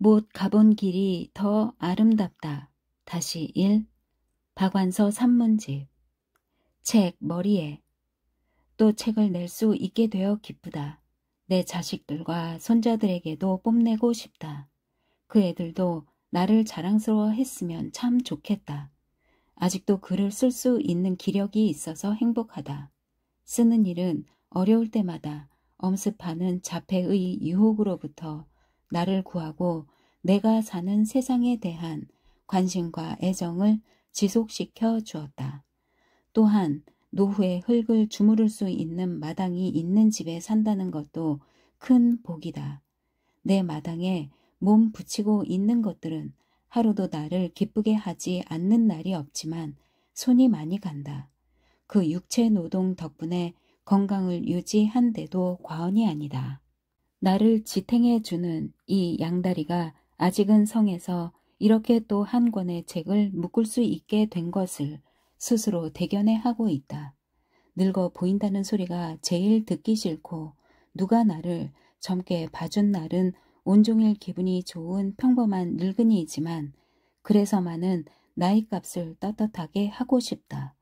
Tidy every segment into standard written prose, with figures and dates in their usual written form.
못 가본 길이 더 아름답다. 다시 1. 박완서 산문집. 책 머리에. 또 책을 낼 수 있게 되어 기쁘다. 내 자식들과 손자들에게도 뽐내고 싶다. 그 애들도 나를 자랑스러워 했으면 참 좋겠다. 아직도 글을 쓸 수 있는 기력이 있어서 행복하다. 쓰는 일은 어려울 때마다 엄습하는 자폐의 유혹으로부터 나를 구하고 내가 사는 세상에 대한 관심과 애정을 지속시켜 주었다. 또한 노후에 흙을 주무를 수 있는 마당이 있는 집에 산다는 것도 큰 복이다. 내 마당에 몸 붙이고 있는 것들은 하루도 나를 기쁘게 하지 않는 날이 없지만 손이 많이 간다. 그 육체 노동 덕분에 건강을 유지한데도 과언이 아니다. 나를 지탱해 주는 이 양다리가 아직은 성에서 이렇게 또 한 권의 책을 묶을 수 있게 된 것을 스스로 대견해 하고 있다. 늙어 보인다는 소리가 제일 듣기 싫고 누가 나를 젊게 봐준 날은 온종일 기분이 좋은 평범한 늙은이이지만 그래서만은 나이값을 떳떳하게 하고 싶다.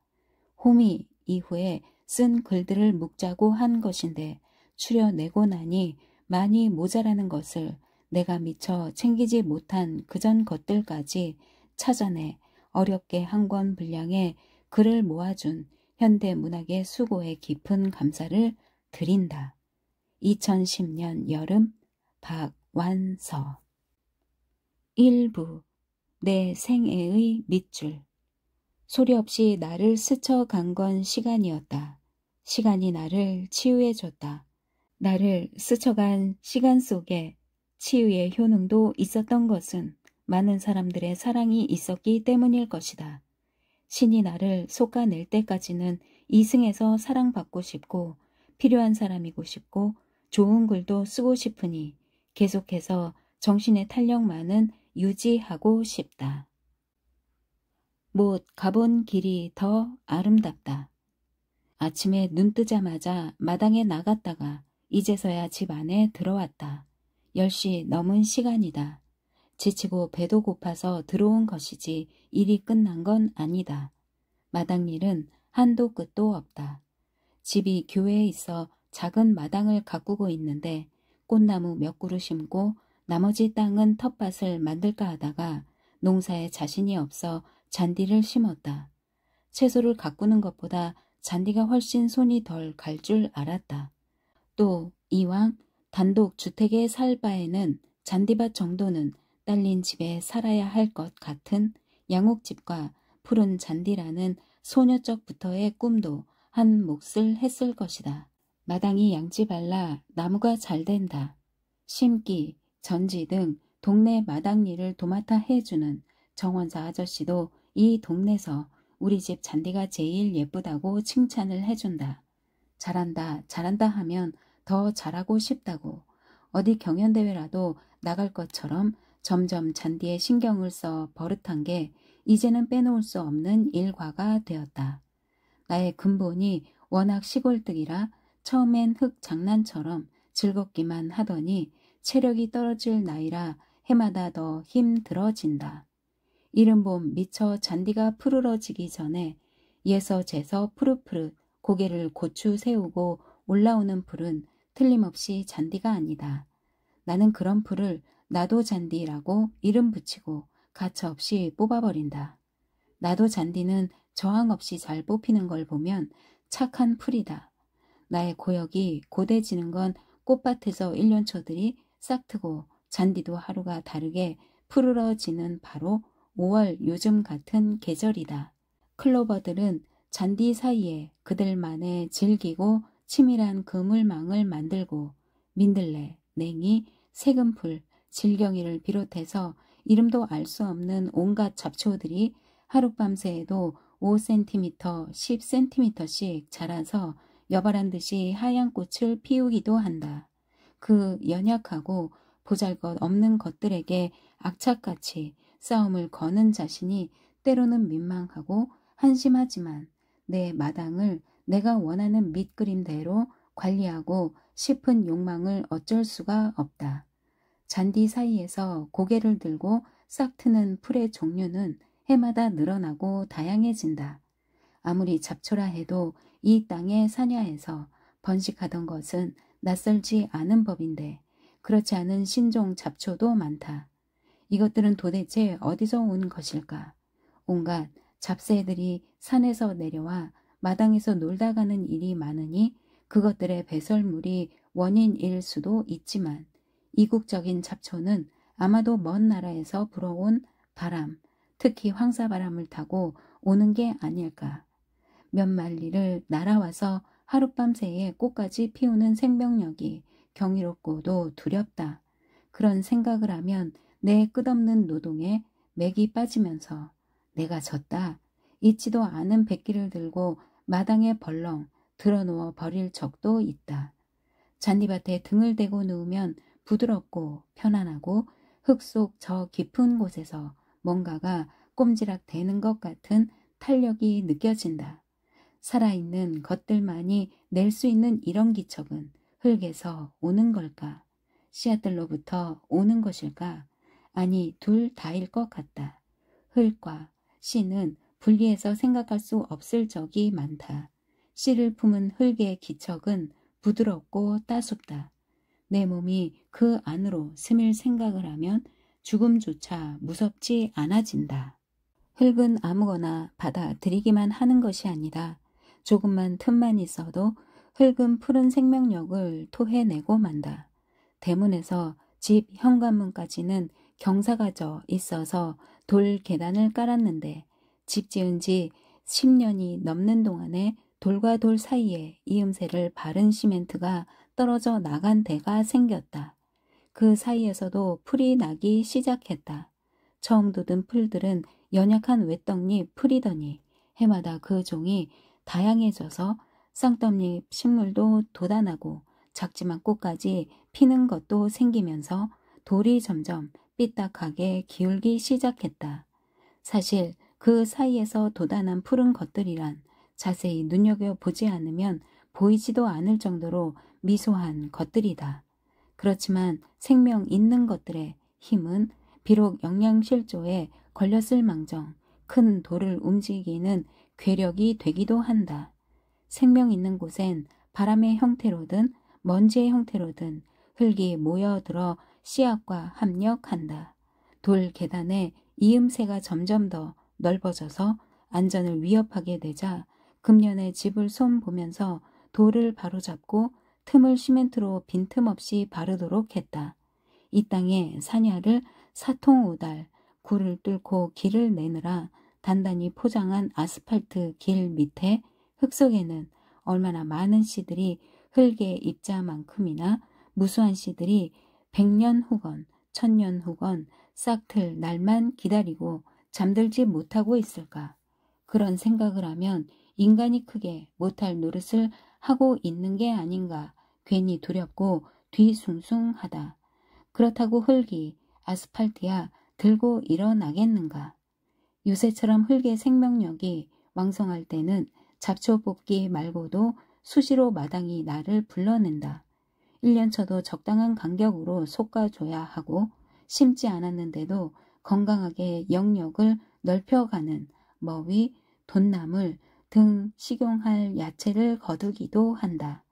호미 이후에 쓴 글들을 묵자고 한 것인데 추려내고 나니 많이 모자라는 것을 내가 미처 챙기지 못한 그전 것들까지 찾아내 어렵게 한 권 분량의 글을 모아준 현대문학의 수고에 깊은 감사를 드린다. 2010년 여름 박완서. 1부. 내 생애의 밑줄. 소리 없이 나를 스쳐간 건 시간이었다. 시간이 나를 치유해줬다. 나를 스쳐간 시간 속에 치유의 효능도 있었던 것은 많은 사람들의 사랑이 있었기 때문일 것이다. 신이 나를 솎아낼 때까지는 이승에서 사랑받고 싶고 필요한 사람이고 싶고 좋은 글도 쓰고 싶으니 계속해서 정신의 탄력만은 유지하고 싶다. 못 가본 길이 더 아름답다. 아침에 눈 뜨자마자 마당에 나갔다가 이제서야 집 안에 들어왔다. 10시 넘은 시간이다. 지치고 배도 고파서 들어온 것이지 일이 끝난 건 아니다. 마당 일은 한도 끝도 없다. 집이 교회에 있어 작은 마당을 가꾸고 있는데 꽃나무 몇 그루 심고 나머지 땅은 텃밭을 만들까 하다가 농사에 자신이 없어 잔디를 심었다. 채소를 가꾸는 것보다 잔디가 훨씬 손이 덜 갈 줄 알았다. 또 이왕 단독 주택에 살 바에는 잔디밭 정도는 딸린 집에 살아야 할 것 같은 양옥집과 푸른 잔디라는 소녀적부터의 꿈도 한 몫을 했을 것이다. 마당이 양지발라 나무가 잘 된다. 심기, 전지 등 동네 마당 일을 도맡아 해주는 정원사 아저씨도 이 동네에서 우리 집 잔디가 제일 예쁘다고 칭찬을 해준다. 잘한다, 잘한다 하면 더 잘하고 싶다고. 어디 경연대회라도 나갈 것처럼 점점 잔디에 신경을 써 버릇한 게 이제는 빼놓을 수 없는 일과가 되었다. 나의 근본이 워낙 시골뜨기라 처음엔 흙 장난처럼 즐겁기만 하더니 체력이 떨어질 나이라 해마다 더 힘들어진다. 이른 봄 미처 잔디가 푸르러지기 전에 예서재서 푸릇푸릇 고개를 고추 세우고 올라오는 풀은 틀림없이 잔디가 아니다. 나는 그런 풀을 나도 잔디라고 이름 붙이고 가차없이 뽑아버린다. 나도 잔디는 저항 없이 잘 뽑히는 걸 보면 착한 풀이다. 나의 고역이 고대지는 건 꽃밭에서 1년초들이 싹트고 잔디도 하루가 다르게 푸르러지는 바로 5월 요즘 같은 계절이다. 클로버들은 잔디 사이에 그들만의 질기고 치밀한 그물망을 만들고 민들레, 냉이, 세금풀, 질경이를 비롯해서 이름도 알 수 없는 온갖 잡초들이 하룻밤새에도 5cm, 10cm씩 자라서 여발한 듯이 하얀 꽃을 피우기도 한다. 그 연약하고 보잘것없는 것들에게 악착같이 싸움을 거는 자신이 때로는 민망하고 한심하지만 내 마당을 내가 원하는 밑그림대로 관리하고 싶은 욕망을 어쩔 수가 없다. 잔디 사이에서 고개를 들고 싹 트는 풀의 종류는 해마다 늘어나고 다양해진다. 아무리 잡초라 해도 이 땅의 사냐에서 번식하던 것은 낯설지 않은 법인데 그렇지 않은 신종 잡초도 많다. 이것들은 도대체 어디서 온 것일까? 온갖 잡새들이 산에서 내려와 마당에서 놀다 가는 일이 많으니 그것들의 배설물이 원인일 수도 있지만 이국적인 잡초는 아마도 먼 나라에서 불어온 바람, 특히 황사바람을 타고 오는 게 아닐까. 몇 마리를 날아와서 하룻밤 새에 꽃까지 피우는 생명력이 경이롭고도 두렵다. 그런 생각을 하면 내 끝없는 노동에 맥이 빠지면서 내가 졌다. 잊지도 않은 백기를 들고 마당에 벌렁 드러누워 버릴 적도 있다. 잔디밭에 등을 대고 누우면 부드럽고 편안하고 흙 속 저 깊은 곳에서 뭔가가 꼼지락 대는 것 같은 탄력이 느껴진다. 살아있는 것들만이 낼 수 있는 이런 기척은 흙에서 오는 걸까? 씨앗들로부터 오는 것일까? 아니, 둘 다일 것 같다. 흙과 씨는 분리해서 생각할 수 없을 적이 많다. 씨를 품은 흙의 기척은 부드럽고 따숩다. 내 몸이 그 안으로 스밀 생각을 하면 죽음조차 무섭지 않아진다. 흙은 아무거나 받아들이기만 하는 것이 아니라 조금만 틈만 있어도 흙은 푸른 생명력을 토해내고 만다. 대문에서 집 현관문까지는 경사가 져 있어서 돌 계단을 깔았는데 집 지은 지 10년이 넘는 동안에 돌과 돌 사이에 이음새를 바른 시멘트가 떨어져 나간 데가 생겼다. 그 사이에서도 풀이 나기 시작했다. 처음 돋은 풀들은 연약한 외떡잎 풀이더니 해마다 그 종이 다양해져서 쌍떡잎 식물도 돋아나고 작지만 꽃까지 피는 것도 생기면서 돌이 점점 삐딱하게 기울기 시작했다. 사실 그 사이에서 돋아난 푸른 것들이란 자세히 눈여겨보지 않으면 보이지도 않을 정도로 미소한 것들이다. 그렇지만 생명 있는 것들의 힘은 비록 영양실조에 걸렸을 망정 큰 돌을 움직이는 괴력이 되기도 한다. 생명 있는 곳엔 바람의 형태로든 먼지의 형태로든 흙이 모여들어 씨앗과 합력한다. 돌 계단에 이음새가 점점 더 넓어져서 안전을 위협하게 되자 금년에 집을 손보면서 돌을 바로잡고 틈을 시멘트로 빈틈없이 바르도록 했다. 이 땅에 사냐를 사통오달 굴을 뚫고 길을 내느라 단단히 포장한 아스팔트 길 밑에 흙 속에는 얼마나 많은 씨들이 흙의 입자만큼이나 무수한 씨들이 100년 후건 1000년 후건 싹틀 날만 기다리고 잠들지 못하고 있을까. 그런 생각을 하면 인간이 크게 못할 노릇을 하고 있는 게 아닌가 괜히 두렵고 뒤숭숭하다. 그렇다고 흙이 아스팔트야 들고 일어나겠는가. 요새처럼 흙의 생명력이 왕성할 때는 잡초 뽑기 말고도 수시로 마당이 나를 불러낸다. 1년 쳐도 적당한 간격으로 솎아줘야 하고 심지 않았는데도 건강하게 영역을 넓혀가는 머위, 돈나물 등 식용할 야채를 거두기도 한다.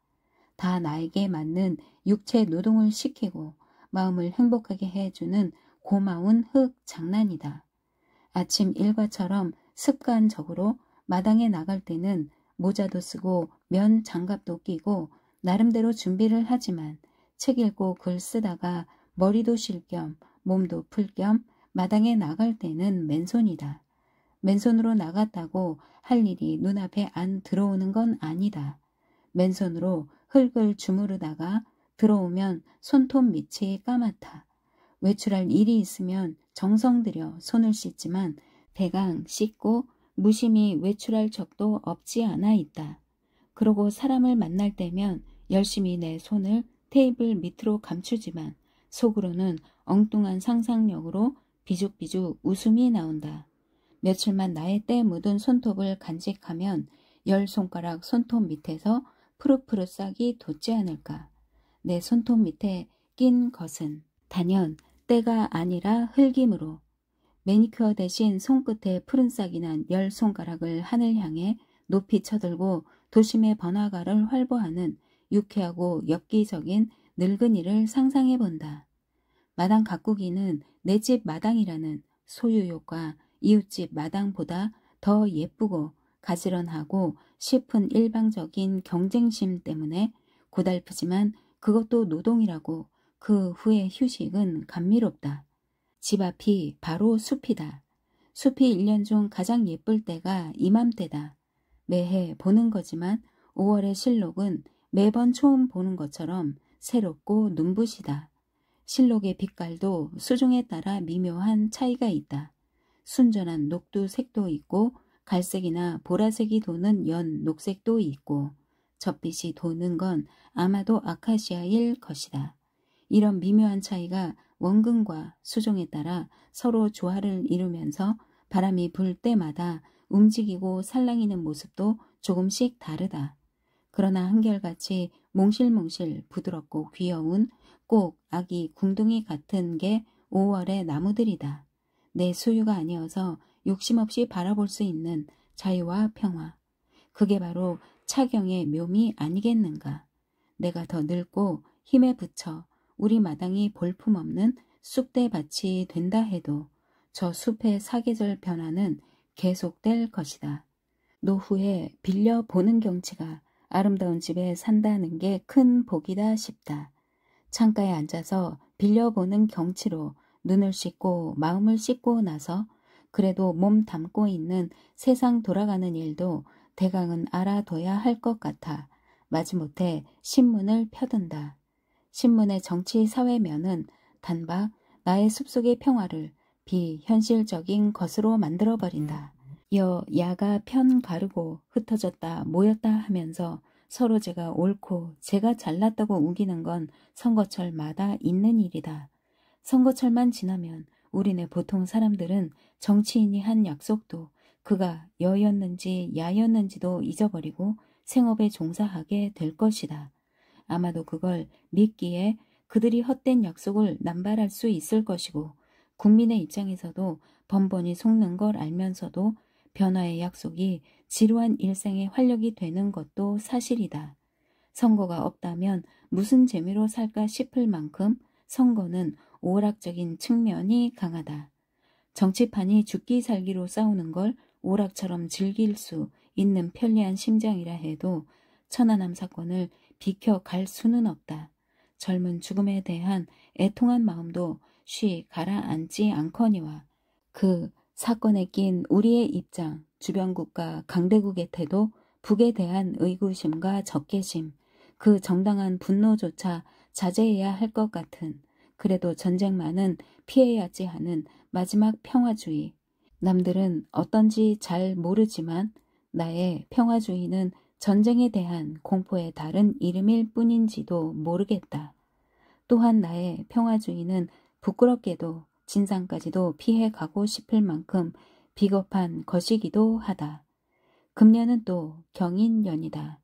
다 나에게 맞는 육체 노동을 시키고 마음을 행복하게 해주는 고마운 흙 장난이다. 아침 일과처럼 습관적으로 마당에 나갈 때는 모자도 쓰고 면 장갑도 끼고 나름대로 준비를 하지만 책 읽고 글 쓰다가 머리도 쉴 겸 몸도 풀 겸 마당에 나갈 때는 맨손이다. 맨손으로 나갔다고 할 일이 눈앞에 안 들어오는 건 아니다. 맨손으로 흙을 주무르다가 들어오면 손톱 밑이 까맣다. 외출할 일이 있으면 정성 들여 손을 씻지만 대강 씻고 무심히 외출할 적도 없지 않아 있다. 그러고 사람을 만날 때면 열심히 내 손을 테이블 밑으로 감추지만 속으로는 엉뚱한 상상력으로 비죽비죽 웃음이 나온다. 며칠만 나의 때 묻은 손톱을 간직하면 10손가락 손톱 밑에서 푸릇푸릇 싹이 돋지 않을까. 내 손톱 밑에 낀 것은 단연 때가 아니라 흘김으로 매니큐어 대신 손끝에 푸른 싹이 난 10손가락을 하늘 향해 높이 쳐들고 도심의 번화가를 활보하는 유쾌하고 엽기적인 늙은이를 상상해본다. 마당 가꾸기는 내 집 마당이라는 소유욕과 이웃집 마당보다 더 예쁘고 가지런하고 싶은 일방적인 경쟁심 때문에 고달프지만 그것도 노동이라고 그 후의 휴식은 감미롭다. 집 앞이 바로 숲이다. 숲이 1년 중 가장 예쁠 때가 이맘때다. 매해 보는 거지만 5월의 실록은 매번 처음 보는 것처럼 새롭고 눈부시다. 실록의 빛깔도 수종에 따라 미묘한 차이가 있다. 순전한 녹두색도 있고 갈색이나 보라색이 도는 연 녹색도 있고 젖빛이 도는 건 아마도 아카시아일 것이다. 이런 미묘한 차이가 원근과 수종에 따라 서로 조화를 이루면서 바람이 불 때마다 움직이고 살랑이는 모습도 조금씩 다르다. 그러나 한결같이 몽실몽실 부드럽고 귀여운 꼭 아기 궁둥이 같은 게 5월의 나무들이다. 내 소유가 아니어서 욕심 없이 바라볼 수 있는 자유와 평화. 그게 바로 차경의 묘미 아니겠는가. 내가 더 늙고 힘에 부쳐 우리 마당이 볼품없는 쑥대밭이 된다 해도 저 숲의 사계절 변화는 계속될 것이다. 노후에 빌려보는 경치가 아름다운 집에 산다는 게 큰 복이다 싶다. 창가에 앉아서 빌려보는 경치로 눈을 씻고 마음을 씻고 나서 그래도 몸 담고 있는 세상 돌아가는 일도 대강은 알아둬야 할 것 같아 마지못해 신문을 펴든다. 신문의 정치 사회면은 단박 나의 숲속의 평화를 비현실적인 것으로 만들어버린다. 여야가 편 가르고 흩어졌다 모였다 하면서 서로 제가 옳고 제가 잘났다고 우기는 건 선거철마다 있는 일이다. 선거철만 지나면 우리네 보통 사람들은 정치인이 한 약속도 그가 여였는지 야였는지도 잊어버리고 생업에 종사하게 될 것이다. 아마도 그걸 믿기에 그들이 헛된 약속을 남발할 수 있을 것이고 국민의 입장에서도 번번이 속는 걸 알면서도 변화의 약속이 지루한 일상의 활력이 되는 것도 사실이다. 선거가 없다면 무슨 재미로 살까 싶을 만큼 선거는 오락적인 측면이 강하다. 정치판이 죽기 살기로 싸우는 걸 오락처럼 즐길 수 있는 편리한 심장이라 해도 천안함 사건을 비켜갈 수는 없다. 젊은 죽음에 대한 애통한 마음도 쉬 가라앉지 않거니와 그 사건에 낀 우리의 입장, 주변국가 강대국의 태도, 북에 대한 의구심과 적개심, 그 정당한 분노조차 자제해야 할 것 같은 그래도 전쟁만은 피해야지 하는 마지막 평화주의. 남들은 어떤지 잘 모르지만 나의 평화주의는 전쟁에 대한 공포의 다른 이름일 뿐인지도 모르겠다. 또한 나의 평화주의는 부끄럽게도 진상까지도 피해가고 싶을 만큼 비겁한 것이기도 하다. 금년은 또 경인년이다.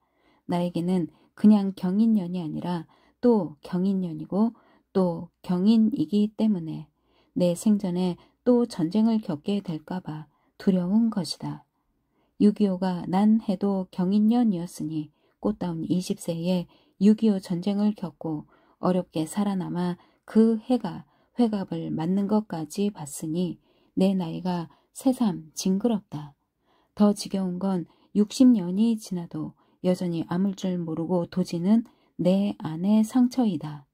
나에게는 그냥 경인년이 아니라 또 경인년이고 또 경인이기 때문에 내 생전에 또 전쟁을 겪게 될까봐 두려운 것이다. 6.25가 난 해도 경인년이었으니 꽃다운 20세에 6.25 전쟁을 겪고 어렵게 살아남아 그 해가 회갑을 맞는 것까지 봤으니 내 나이가 새삼 징그럽다. 더 지겨운 건 60년이 지나도 여전히 아물 줄 모르고 도지는 내 안의 상처이다.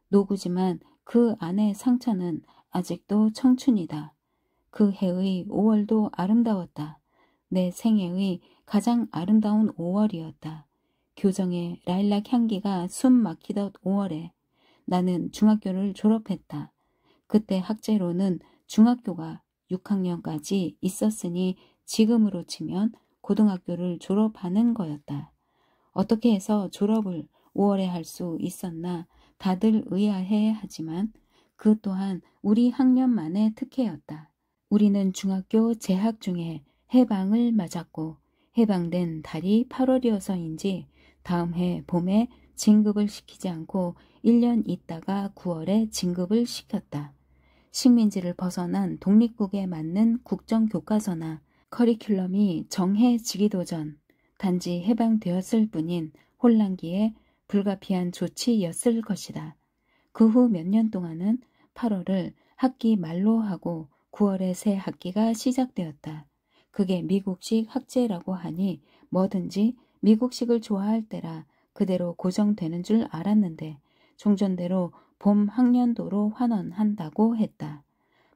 노구지만 그 안의 상처는 아직도 청춘이다. 그 해의 5월도 아름다웠다. 내 생애의 가장 아름다운 5월이었다. 교정의 라일락 향기가 숨 막히던 5월에 나는 중학교를 졸업했다. 그때 학제로는 중학교가 6학년까지 있었으니 지금으로 치면 고등학교를 졸업하는 거였다. 어떻게 해서 졸업을 5월에 할 수 있었나 다들 의아해 하지만 그 또한 우리 학년만의 특혜였다. 우리는 중학교 재학 중에 해방을 맞았고 해방된 달이 8월이어서인지 다음 해 봄에 진급을 시키지 않고 1년 있다가 9월에 진급을 시켰다. 식민지를 벗어난 독립국에 맞는 국정교과서나 커리큘럼이 정해지기도 전 단지 해방되었을 뿐인 혼란기에 불가피한 조치였을 것이다. 그 후 몇 년 동안은 8월을 학기 말로 하고 9월에 새 학기가 시작되었다. 그게 미국식 학제라고 하니 뭐든지 미국식을 좋아할 때라 그대로 고정되는 줄 알았는데 종전대로 봄 학년도로 환원한다고 했다.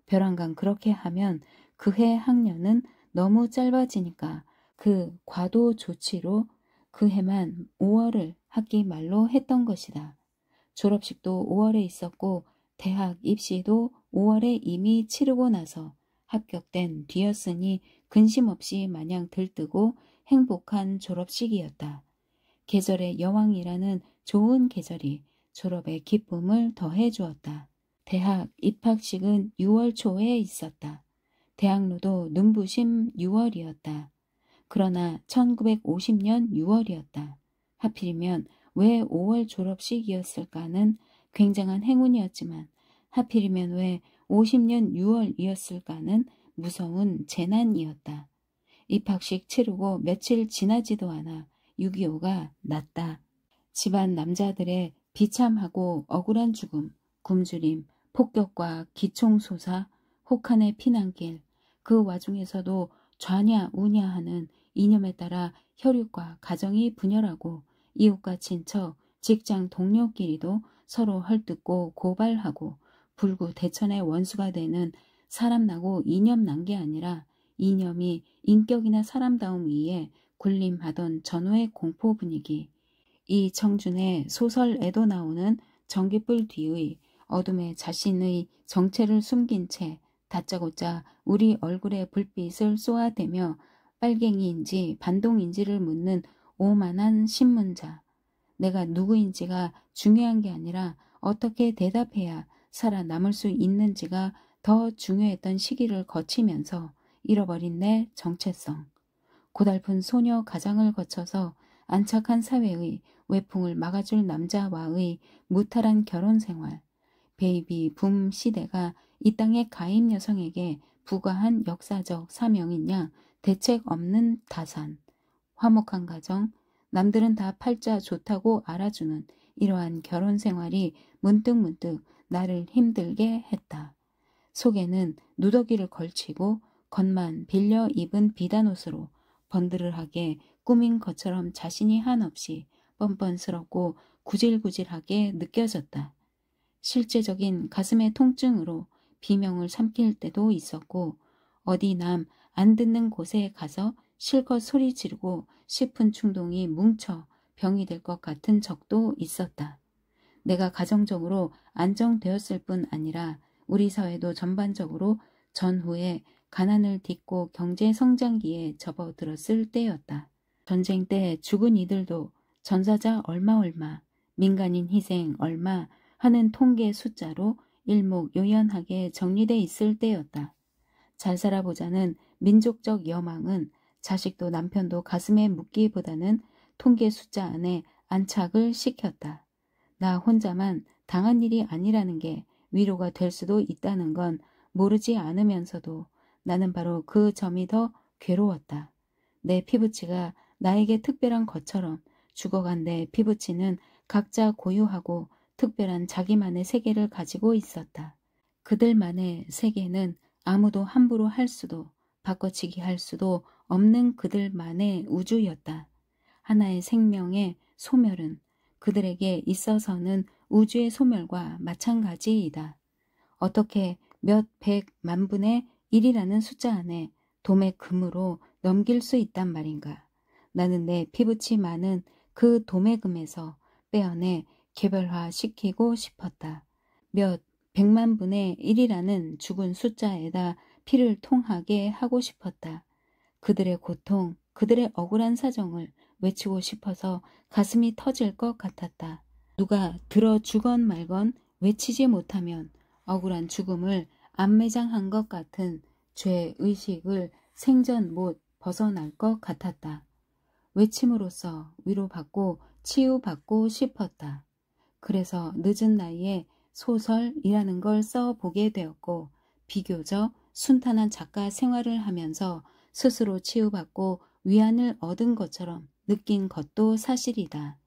벼랑간 그렇게 하면 그해 학년은 너무 짧아지니까 그 과도 조치로 그 해만 5월을 학기 말로 했던 것이다. 졸업식도 5월에 있었고 대학 입시도 5월에 이미 치르고 나서 합격된 뒤였으니 근심 없이 마냥 들뜨고 행복한 졸업식이었다. 계절의 여왕이라는 좋은 계절이 졸업의 기쁨을 더해 주었다. 대학 입학식은 6월 초에 있었다. 대학로도 눈부심 6월이었다. 그러나 1950년 6월이었다. 하필이면 왜 5월 졸업식이었을까는 굉장한 행운이었지만 하필이면 왜 50년 6월이었을까는 무서운 재난이었다. 입학식 치르고 며칠 지나지도 않아 6.25가 났다. 집안 남자들의 비참하고 억울한 죽음, 굶주림, 폭격과 기총소사, 혹한의 피난길, 그 와중에서도 좌냐 우냐 하는 이념에 따라 혈육과 가정이 분열하고 이웃과 친척, 직장 동료끼리도 서로 헐뜯고 고발하고 불구대천의 원수가 되는 사람 나고 이념 난 게 아니라 이념이 인격이나 사람다움 위에 군림하던 전후의 공포 분위기, 이 청준의 소설에도 나오는 전깃불 뒤의 어둠에 자신의 정체를 숨긴 채 다짜고짜 우리 얼굴에 불빛을 쏘아대며 빨갱이인지 반동인지를 묻는 오만한 신문자. 내가 누구인지가 중요한 게 아니라 어떻게 대답해야 살아남을 수 있는지가 더 중요했던 시기를 거치면서 잃어버린 내 정체성. 고달픈 소녀 가장을 거쳐서 안착한 사회의 외풍을 막아줄 남자와의 무탈한 결혼생활. 베이비 붐 시대가 이 땅의 가임 여성에게 부과한 역사적 사명인 양 대책 없는 다산. 화목한 가정, 남들은 다 팔자 좋다고 알아주는 이러한 결혼생활이 문득문득 나를 힘들게 했다. 속에는 누더기를 걸치고 겉만 빌려 입은 비단옷으로 번드르하게 꾸민 것처럼 자신이 한없이 뻔뻔스럽고 구질구질하게 느껴졌다. 실제적인 가슴의 통증으로 비명을 삼킬 때도 있었고 어디 남 안 듣는 곳에 가서 실컷 소리 지르고 싶은 충동이 뭉쳐 병이 될 것 같은 적도 있었다. 내가 가정적으로 안정되었을 뿐 아니라 우리 사회도 전반적으로 전후에 가난을 딛고 경제 성장기에 접어들었을 때였다. 전쟁 때 죽은 이들도 전사자 얼마, 민간인 희생 얼마 하는 통계 숫자로 일목요연하게 정리돼 있을 때였다. 잘 살아보자는 민족적 여망은 자식도 남편도 가슴에 묻기보다는 통계 숫자 안에 안착을 시켰다. 나 혼자만 당한 일이 아니라는 게 위로가 될 수도 있다는 건 모르지 않으면서도 나는 바로 그 점이 더 괴로웠다. 내 피부치가 나에게 특별한 것처럼 죽어간 내 피부치는 각자 고유하고 특별한 자기만의 세계를 가지고 있었다. 그들만의 세계는 아무도 함부로 할 수도 바꿔치기 할 수도 없는 그들만의 우주였다. 하나의 생명의 소멸은 그들에게 있어서는 우주의 소멸과 마찬가지이다. 어떻게 몇 백만 분의 1이라는 숫자 안에 도매 금으로 넘길 수 있단 말인가. 나는 내 피부치 많은 그 도매금에서 빼어내 개별화시키고 싶었다. 몇 백만 분의 1이라는 죽은 숫자에다 피를 통하게 하고 싶었다. 그들의 고통, 그들의 억울한 사정을 외치고 싶어서 가슴이 터질 것 같았다. 누가 들어주건 말건 외치지 못하면 억울한 죽음을 안매장한 것 같은 죄의식을 생전 못 벗어날 것 같았다. 외침으로써 위로받고 치유받고 싶었다. 그래서 늦은 나이에 소설이라는 걸 써보게 되었고 비교적 순탄한 작가 생활을 하면서 스스로 치유받고 위안을 얻은 것처럼 느낀 것도 사실이다.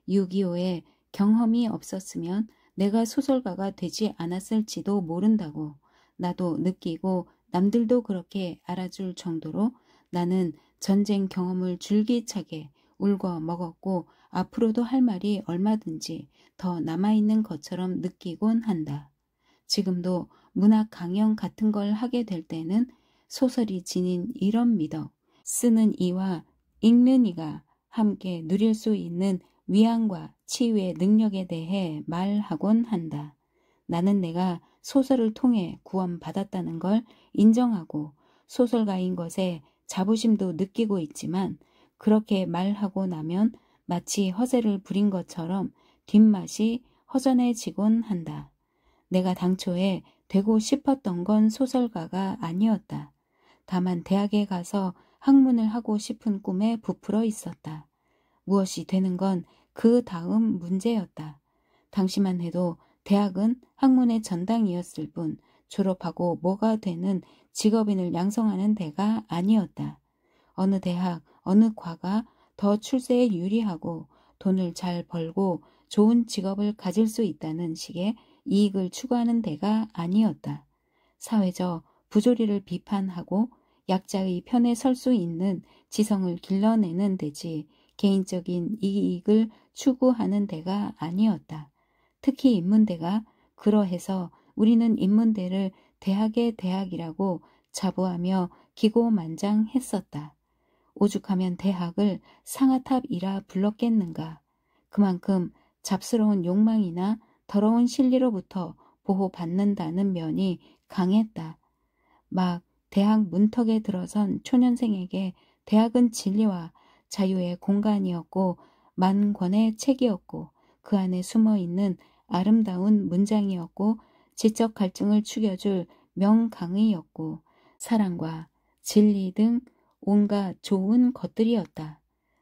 6.25에 경험이 없었으면 내가 소설가가 되지 않았을지도 모른다고 나도 느끼고 남들도 그렇게 알아줄 정도로 나는 전쟁 경험을 줄기차게 울고 먹었고 앞으로도 할 말이 얼마든지 더 남아있는 것처럼 느끼곤 한다. 지금도 문학 강연 같은 걸 하게 될 때는 소설이 지닌 이런 미덕, 쓰는 이와 읽는 이가 함께 누릴 수 있는 위안과 치유의 능력에 대해 말하곤 한다. 나는 내가 소설을 통해 구원받았다는 걸 인정하고 소설가인 것에 자부심도 느끼고 있지만 그렇게 말하고 나면 마치 허세를 부린 것처럼 뒷맛이 허전해지곤 한다. 내가 당초에 되고 싶었던 건 소설가가 아니었다. 다만 대학에 가서 학문을 하고 싶은 꿈에 부풀어 있었다. 무엇이 되는 건 그 다음 문제였다. 당시만 해도 대학은 학문의 전당이었을 뿐 졸업하고 뭐가 되는 직업인을 양성하는 데가 아니었다. 어느 대학, 어느 과가 더 출세에 유리하고 돈을 잘 벌고 좋은 직업을 가질 수 있다는 식의 이익을 추구하는 데가 아니었다. 사회적 부조리를 비판하고 약자의 편에 설 수 있는 지성을 길러내는 데지 개인적인 이익을 추구하는 데가 아니었다. 특히 인문대가 그러해서 우리는 인문대를 대학의 대학이라고 자부하며 기고만장했었다. 오죽하면 대학을 상아탑이라 불렀겠는가. 그만큼 잡스러운 욕망이나 더러운 실리로부터 보호받는다는 면이 강했다. 막 대학 문턱에 들어선 초년생에게 대학은 진리와 자유의 공간이었고 만권의 책이었고 그 안에 숨어있는 아름다운 문장이었고 지적 갈증을 죽여줄 명강의였고 사랑과 진리 등 온갖 좋은 것들이었다.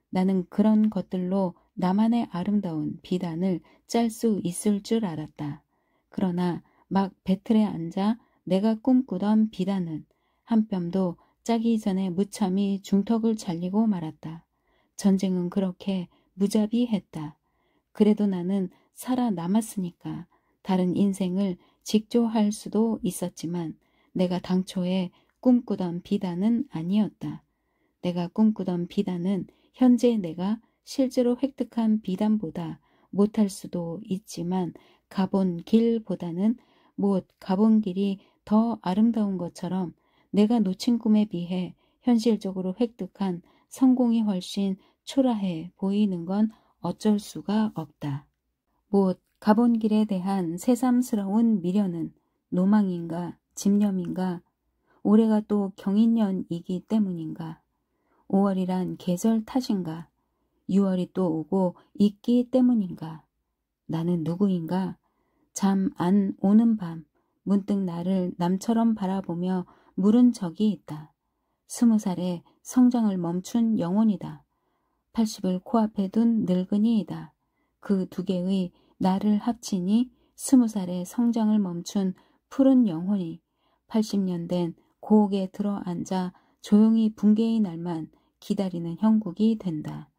나는 그런 것들로 나만의 아름다운 비단을 짤 수 있을 줄 알았다. 그러나 막 배틀에 앉아 내가 꿈꾸던 비단은 한 뼘도 짜기 전에 무참히 중턱을 잘리고 말았다. 전쟁은 그렇게 무자비했다. 그래도 나는 살아남았으니까 다른 인생을 직조할 수도 있었지만 내가 당초에 꿈꾸던 비단은 아니었다. 내가 꿈꾸던 비단은 현재 내가 실제로 획득한 비단보다 못할 수도 있지만 가본 길보다는 못 가본 길이 더 아름다운 것처럼 내가 놓친 꿈에 비해 현실적으로 획득한 성공이 훨씬 초라해 보이는 건 어쩔 수가 없다. 못 가본 길에 대한 새삼스러운 미련은 노망인가 집념인가 올해가 또 경인년이기 때문인가 5월이란 계절 탓인가 6월이 또 오고 있기 때문인가 나는 누구인가 잠 안 오는 밤 문득 나를 남처럼 바라보며 물은 적이 있다. 20살에 성장을 멈춘 영혼이다. 80을 코앞에 둔 늙은이이다. 그 두 개의 나를 합치니 20살의 성장을 멈춘 푸른 영혼이 80년 된 고옥에 들어앉아 조용히 붕괴의 날만 기다리는 형국이 된다.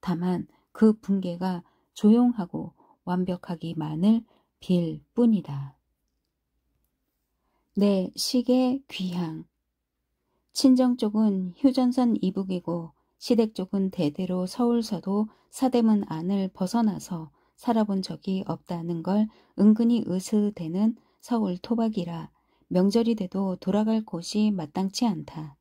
다만 그 붕괴가 조용하고 완벽하기만을 빌 뿐이다. 내 시계 귀향. 친정 쪽은 휴전선 이북이고 시댁 쪽은 대대로 서울서도 사대문 안을 벗어나서 살아본 적이 없다는 걸 은근히 으스대는 서울 토박이라 명절이 돼도 돌아갈 곳이 마땅치 않다.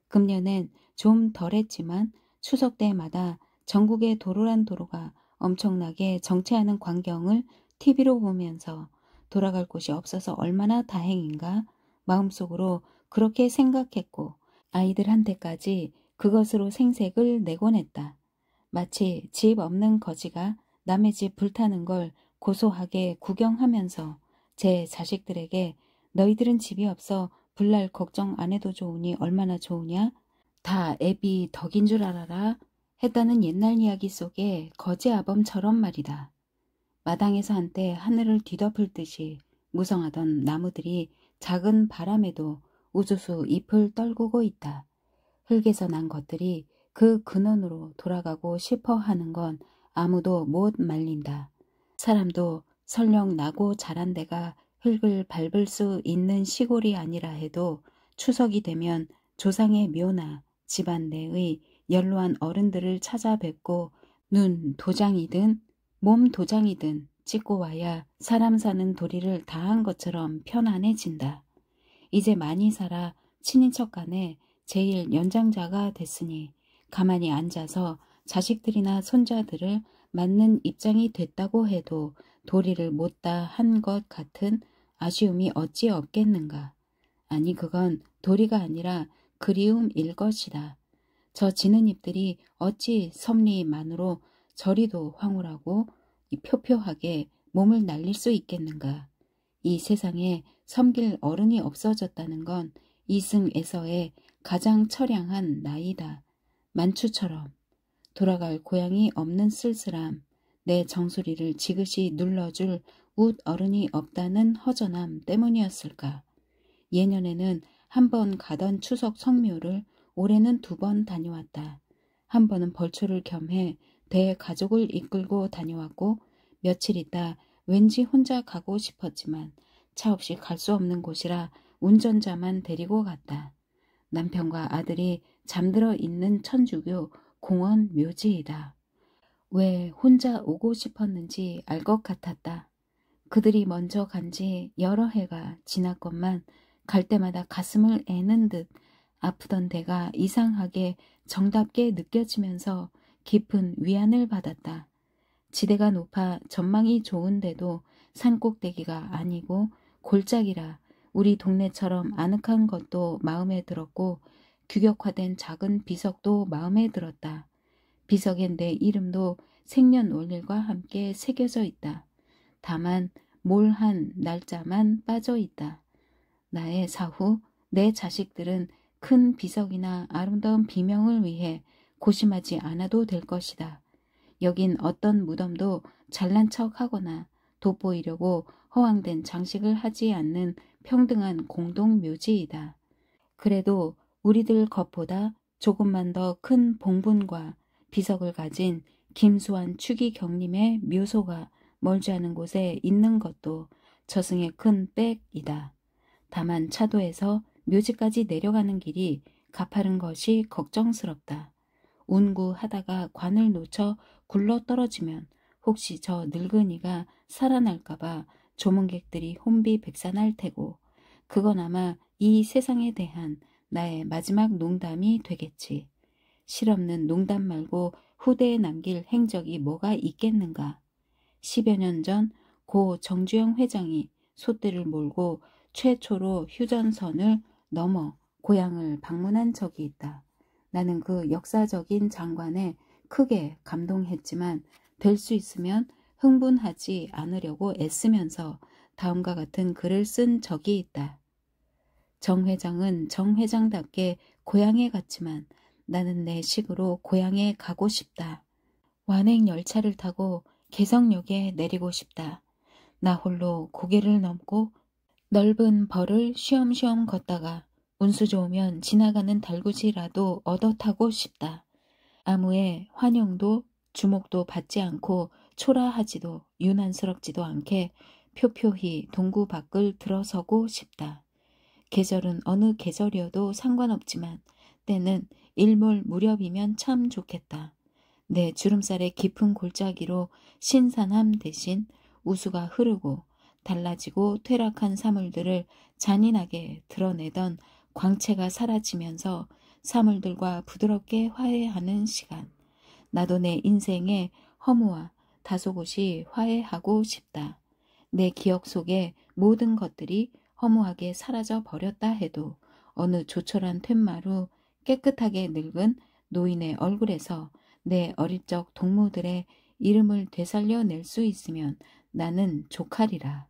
금년엔 좀 덜했지만 추석 때마다 전국의 도로란 도로가 엄청나게 정체하는 광경을 TV로 보면서 돌아갈 곳이 없어서 얼마나 다행인가 마음속으로 그렇게 생각했고 아이들한테까지 그것으로 생색을 내곤 했다. 마치 집 없는 거지가 남의 집 불타는 걸 고소하게 구경하면서 제 자식들에게 너희들은 집이 없어 불날 걱정 안 해도 좋으니 얼마나 좋으냐? 다 애비 덕인 줄 알아라. 했다는 옛날 이야기 속의 거지아범처럼 말이다. 마당에서 한때 하늘을 뒤덮을 듯이 무성하던 나무들이 작은 바람에도 우수수 잎을 떨구고 있다. 흙에서 난 것들이 그 근원으로 돌아가고 싶어 하는 건 아무도 못 말린다. 사람도 설령 나고 자란 데가 흙을 밟을 수 있는 시골이 아니라 해도 추석이 되면 조상의 묘나 집안 내의 연로한 어른들을 찾아뵙고 눈 도장이든 몸 도장이든 찍고 와야 사람 사는 도리를 다한 것처럼 편안해진다. 이제 많이 살아 친인척 간에 제일 연장자가 됐으니 가만히 앉아서 자식들이나 손자들을 맞는 입장이 됐다고 해도 도리를 못다 한 것 같은 아쉬움이 어찌 없겠는가. 아니 그건 도리가 아니라 그리움일 것이다. 저 지는 잎들이 어찌 섭리만으로 저리도 황홀하고 표표하게 몸을 날릴 수 있겠는가. 이 세상에 섬길 어른이 없어졌다는 건 이승에서의 가장 처량한 나이다. 만추처럼 돌아갈 고향이 없는 쓸쓸함, 내 정수리를 지그시 눌러줄 웃 어른이 없다는 허전함 때문이었을까. 예년에는 한 번 가던 추석 성묘를 올해는 2번 다녀왔다. 한 번은 벌초를 겸해 대가족을 이끌고 다녀왔고 며칠 있다 왠지 혼자 가고 싶었지만 차 없이 갈 수 없는 곳이라 운전자만 데리고 갔다. 남편과 아들이 잠들어 있는 천주교 공원 묘지이다. 왜 혼자 오고 싶었는지 알 것 같았다. 그들이 먼저 간 지 여러 해가 지났건만 갈 때마다 가슴을 애는 듯 아프던 데가 이상하게 정답게 느껴지면서 깊은 위안을 받았다. 지대가 높아 전망이 좋은데도 산꼭대기가 아니고 골짜기라 우리 동네처럼 아늑한 것도 마음에 들었고 규격화된 작은 비석도 마음에 들었다. 비석엔 내 이름도 생년월일과 함께 새겨져 있다. 다만 몰한 날짜만 빠져 있다. 나의 사후, 내 자식들은 큰 비석이나 아름다운 비명을 위해 고심하지 않아도 될 것이다. 여긴 어떤 무덤도 잘난 척하거나 돋보이려고 허황된 장식을 하지 않는 평등한 공동묘지이다. 그래도 우리들 것보다 조금만 더 큰 봉분과 비석을 가진 김수환 추기경님의 묘소가 멀지 않은 곳에 있는 것도 저승의 큰 빽이다. 다만 차도에서 묘지까지 내려가는 길이 가파른 것이 걱정스럽다. 운구하다가 관을 놓쳐 굴러떨어지면 혹시 저 늙은이가 살아날까봐 조문객들이 혼비백산할 테고 그건 아마 이 세상에 대한 나의 마지막 농담이 되겠지. 실없는 농담 말고 후대에 남길 행적이 뭐가 있겠는가. 10여 년 전 고 정주영 회장이 소떼를 몰고 최초로 휴전선을 넘어 고향을 방문한 적이 있다. 나는 그 역사적인 장관에 크게 감동했지만 될 수 있으면 흥분하지 않으려고 애쓰면서 다음과 같은 글을 쓴 적이 있다. 정 회장은 정 회장답게 고향에 갔지만 나는 내 식으로 고향에 가고 싶다. 완행 열차를 타고 개성역에 내리고 싶다. 나 홀로 고개를 넘고 넓은 벌을 쉬엄쉬엄 걷다가 운수 좋으면 지나가는 달구지라도 얻어 타고 싶다. 아무의 환영도 주목도 받지 않고 초라하지도 유난스럽지도 않게 표표히 동구 밖을 들어서고 싶다. 계절은 어느 계절이어도 상관없지만 때는 일몰 무렵이면 참 좋겠다. 내 주름살의 깊은 골짜기로 신선함 대신 우수가 흐르고 달라지고 퇴락한 사물들을 잔인하게 드러내던 광채가 사라지면서 사물들과 부드럽게 화해하는 시간. 나도 내 인생의 허무와 다소곳이 화해하고 싶다. 내 기억 속의 모든 것들이 허무하게 사라져 버렸다 해도 어느 조촐한 툇마루 깨끗하게 늙은 노인의 얼굴에서 내 어릴 적 동무들의 이름을 되살려낼 수 있으면 나는 족하리라.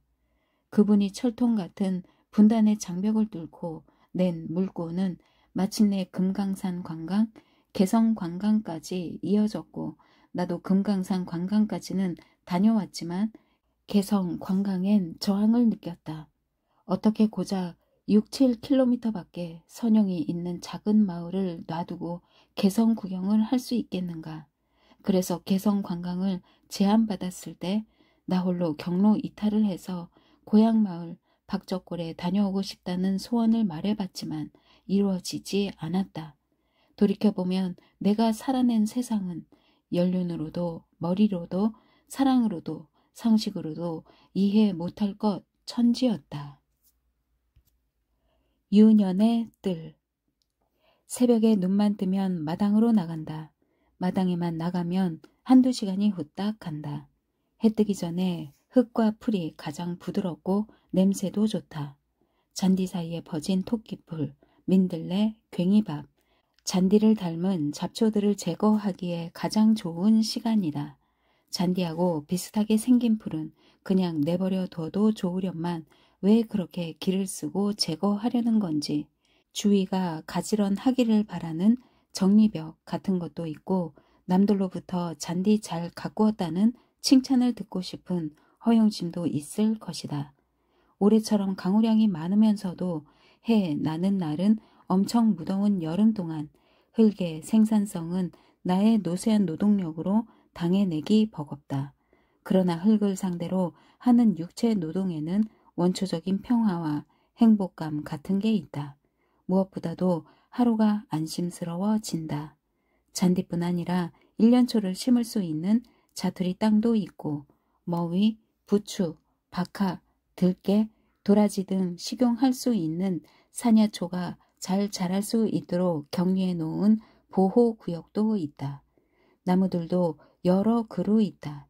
그분이 철통 같은 분단의 장벽을 뚫고 낸 물꼬는 마침내 금강산 관광 개성 관광까지 이어졌고 나도 금강산 관광까지는 다녀왔지만 개성 관광엔 저항을 느꼈다. 어떻게 고작 6, 7km밖에 선영이 있는 작은 마을을 놔두고 개성 구경을 할 수 있겠는가. 그래서 개성 관광을 제안받았을 때 나 홀로 경로 이탈을 해서 고향 마을 박저골에 다녀오고 싶다는 소원을 말해봤지만 이루어지지 않았다. 돌이켜보면 내가 살아낸 세상은 연륜으로도 머리로도 사랑으로도 상식으로도 이해 못할 것 천지였다. 유년의 뜰. 새벽에 눈만 뜨면 마당으로 나간다. 마당에만 나가면 한두 시간이 후딱 간다. 해 뜨기 전에 흙과 풀이 가장 부드럽고 냄새도 좋다. 잔디 사이에 퍼진 토끼풀, 민들레, 괭이밥, 잔디를 닮은 잡초들을 제거하기에 가장 좋은 시간이다. 잔디하고 비슷하게 생긴 풀은 그냥 내버려 둬도 좋으련만 왜 그렇게 기를 쓰고 제거하려는 건지 주위가 가지런하기를 바라는 정리벽 같은 것도 있고 남들로부터 잔디 잘 가꾸었다는 칭찬을 듣고 싶은 허영심도 있을 것이다. 올해처럼 강우량이 많으면서도 해 나는 날은 엄청 무더운 여름 동안 흙의 생산성은 나의 노쇠한 노동력으로 당해내기 버겁다. 그러나 흙을 상대로 하는 육체 노동에는 원초적인 평화와 행복감 같은 게 있다. 무엇보다도 하루가 안심스러워진다. 잔디뿐 아니라 1년초를 심을 수 있는 자투리 땅도 있고 머위, 부추, 박하, 들깨, 도라지 등 식용할 수 있는 산야초가 잘 자랄 수 있도록 격리해 놓은 보호구역도 있다. 나무들도 여러 그루 있다.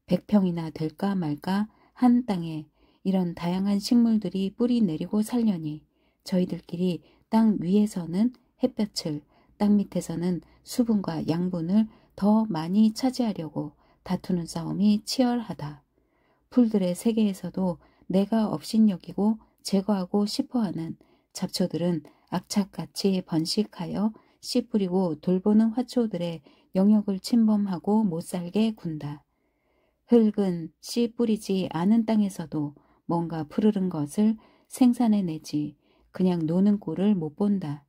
100평이나 될까 말까 한 땅에 이런 다양한 식물들이 뿌리 내리고 살려니 저희들끼리 땅 위에서는 햇볕을, 땅 밑에서는 수분과 양분을 더 많이 차지하려고 다투는 싸움이 치열하다. 풀들의 세계에서도 내가 업신여기고 제거하고 싶어하는 잡초들은 악착같이 번식하여 씨 뿌리고 돌보는 화초들의 영역을 침범하고 못살게 군다. 흙은 씨 뿌리지 않은 땅에서도 뭔가 푸르른 것을 생산해내지 그냥 노는 꼴을 못 본다.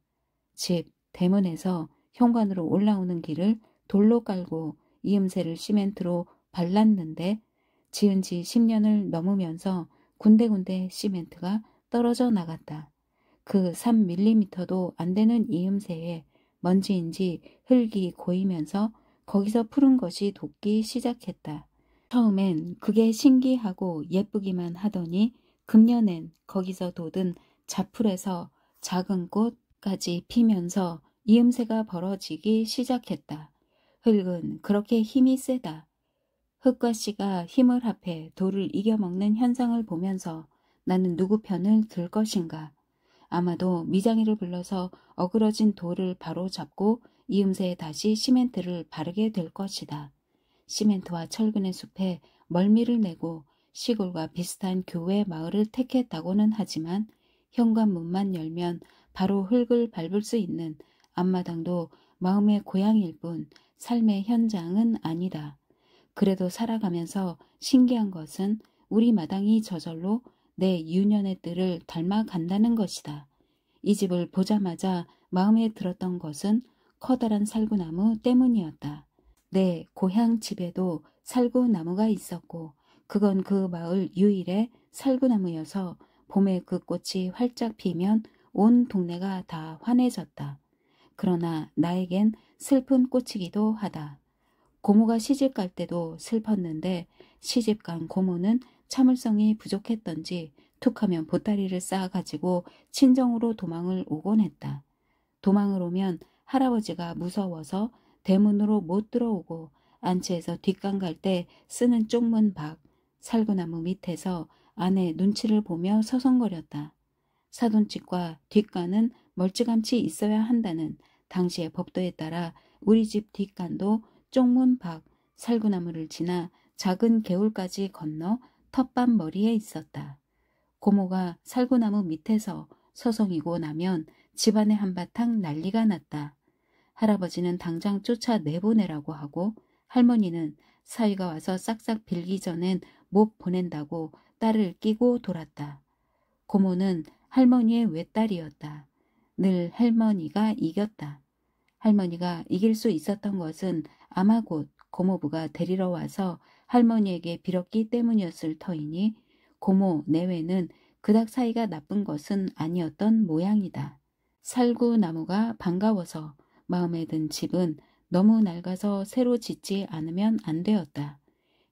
집, 대문에서 현관으로 올라오는 길을 돌로 깔고 이음새를 시멘트로 발랐는데 지은 지 10년을 넘으면서 군데군데 시멘트가 떨어져 나갔다. 그 3mm도 안 되는 이음새에 먼지인지 흙이 고이면서 거기서 푸른 것이 돋기 시작했다. 처음엔 그게 신기하고 예쁘기만 하더니 금년엔 거기서 돋은 자풀에서 작은 꽃까지 피면서 이음새가 벌어지기 시작했다. 흙은 그렇게 힘이 세다. 흙과 씨가 힘을 합해 돌을 이겨먹는 현상을 보면서 나는 누구 편을 들 것인가. 아마도 미장이를 불러서 어그러진 돌을 바로 잡고 이음새에 다시 시멘트를 바르게 될 것이다. 시멘트와 철근의 숲에 멀미를 내고 시골과 비슷한 교외 마을을 택했다고는 하지만 현관문만 열면 바로 흙을 밟을 수 있는 앞마당도 마음의 고향일 뿐 삶의 현장은 아니다. 그래도 살아가면서 신기한 것은 우리 마당이 저절로 내 유년의 뜰을 닮아간다는 것이다. 이 집을 보자마자 마음에 들었던 것은 커다란 살구나무 때문이었다. 내 고향 집에도 살구나무가 있었고 그건 그 마을 유일의 살구나무여서 봄에 그 꽃이 활짝 피면 온 동네가 다 환해졌다. 그러나 나에겐 슬픈 꽃이기도 하다. 고모가 시집갈 때도 슬펐는데 시집간 고모는 참을성이 부족했던지 툭하면 보따리를 쌓아가지고 친정으로 도망을 오곤 했다. 도망을 오면 할아버지가 무서워서 대문으로 못 들어오고 안치에서 뒷간 갈 때 쓰는 쪽문 밖 살구나무 밑에서 아내 눈치를 보며 서성거렸다. 사돈집과 뒷간은 멀찌감치 있어야 한다는 당시의 법도에 따라 우리 집 뒷간도 쪽문 밖 살구나무를 지나 작은 개울까지 건너 텃밭 머리에 있었다. 고모가 살구나무 밑에서 서성이고 나면 집안에 한바탕 난리가 났다. 할아버지는 당장 쫓아 내보내라고 하고 할머니는 사위가 와서 싹싹 빌기 전엔 못 보낸다고 딸을 끼고 돌았다. 고모는 할머니의 외딸이었다. 늘 할머니가 이겼다. 할머니가 이길 수 있었던 것은 아마 곧 고모부가 데리러 와서 할머니에게 빌었기 때문이었을 터이니 고모 내외는 그닥 사이가 나쁜 것은 아니었던 모양이다. 살구나무가 반가워서 마음에 든 집은 너무 낡아서 새로 짓지 않으면 안 되었다.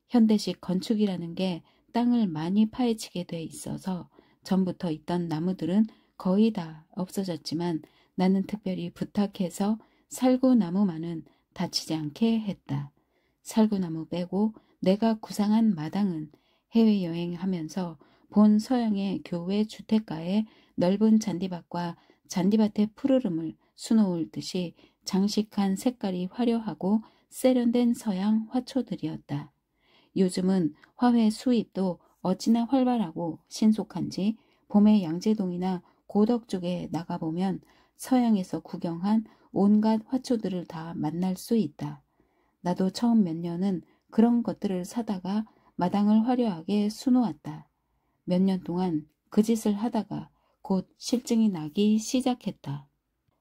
현대식 건축이라는 게 땅을 많이 파헤치게 돼 있어서 전부터 있던 나무들은 거의 다 없어졌지만 나는 특별히 부탁해서 살구나무만은 다치지 않게 했다. 살구나무 빼고 내가 구상한 마당은 해외여행하면서 본 서양의 교회 주택가의 넓은 잔디밭과 잔디밭의 푸르름을 수놓을 듯이 장식한 색깔이 화려하고 세련된 서양 화초들이었다. 요즘은 화훼 수입도 어찌나 활발하고 신속한지 봄에 양재동이나 고덕 쪽에 나가보면 서양에서 구경한 온갖 화초들을 다 만날 수 있다. 나도 처음 몇 년은 그런 것들을 사다가 마당을 화려하게 수놓았다. 몇 년 동안 그 짓을 하다가 곧 실증이 나기 시작했다.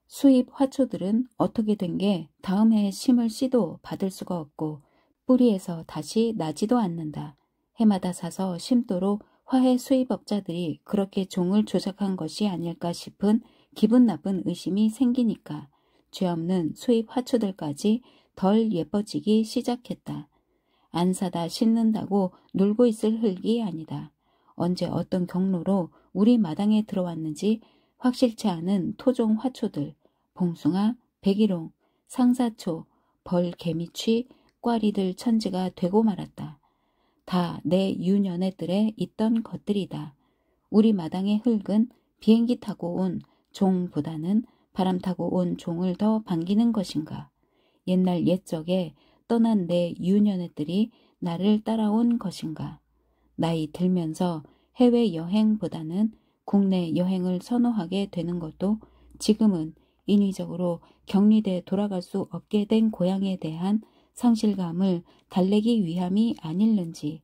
수입 화초들은 어떻게 된 게 다음 해에 심을 씨도 받을 수가 없고 뿌리에서 다시 나지도 않는다. 해마다 사서 심도록 화훼 수입업자들이 그렇게 종을 조작한 것이 아닐까 싶은 기분 나쁜 의심이 생기니까 죄 없는 수입 화초들까지 덜 예뻐지기 시작했다. 안 사다 심는다고 놀고 있을 흙이 아니다. 언제 어떤 경로로 우리 마당에 들어왔는지 확실치 않은 토종 화초들, 봉숭아, 백일홍, 상사초, 벌, 개미취, 꽈리들 천지가 되고 말았다. 다 내 유년의 뜰에 있던 것들이다. 우리 마당의 흙은 비행기 타고 온 종보다는 바람 타고 온 종을 더 반기는 것인가. 옛날 옛적에 떠난 내 유년의 뜰이 나를 따라온 것인가. 나이 들면서 해외여행보다는 국내 여행을 선호하게 되는 것도 지금은 인위적으로 격리돼 돌아갈 수 없게 된 고향에 대한 상실감을 달래기 위함이 아닐는지.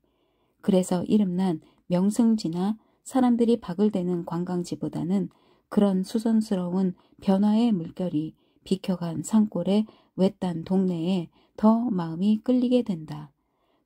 그래서 이름난 명승지나 사람들이 바글대는 관광지보다는 그런 수선스러운 변화의 물결이 비켜간 산골의 외딴 동네에 더 마음이 끌리게 된다.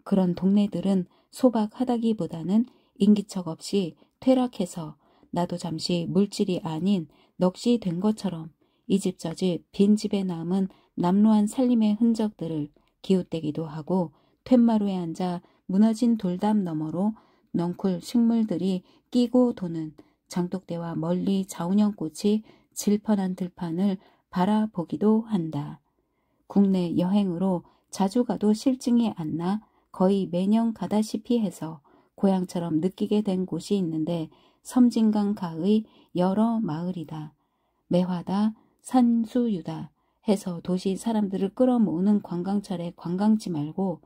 그런 동네들은 소박하다기보다는 인기척 없이 퇴락해서 나도 잠시 물질이 아닌 넋이 된 것처럼 이 집 저 집 빈집에 남은 남루한 살림의 흔적들을 기웃대기도 하고 툇마루에 앉아 무너진 돌담 너머로 넝쿨 식물들이 끼고 도는 장독대와 멀리 자운형꽃이 질펀한 들판을 바라보기도 한다. 국내 여행으로 자주 가도 실증이 안 나 거의 매년 가다시피 해서 고향처럼 느끼게 된 곳이 있는데 섬진강 가의 여러 마을이다. 매화다, 산수유다 해서 도시 사람들을 끌어모으는 관광철의 관광지 말고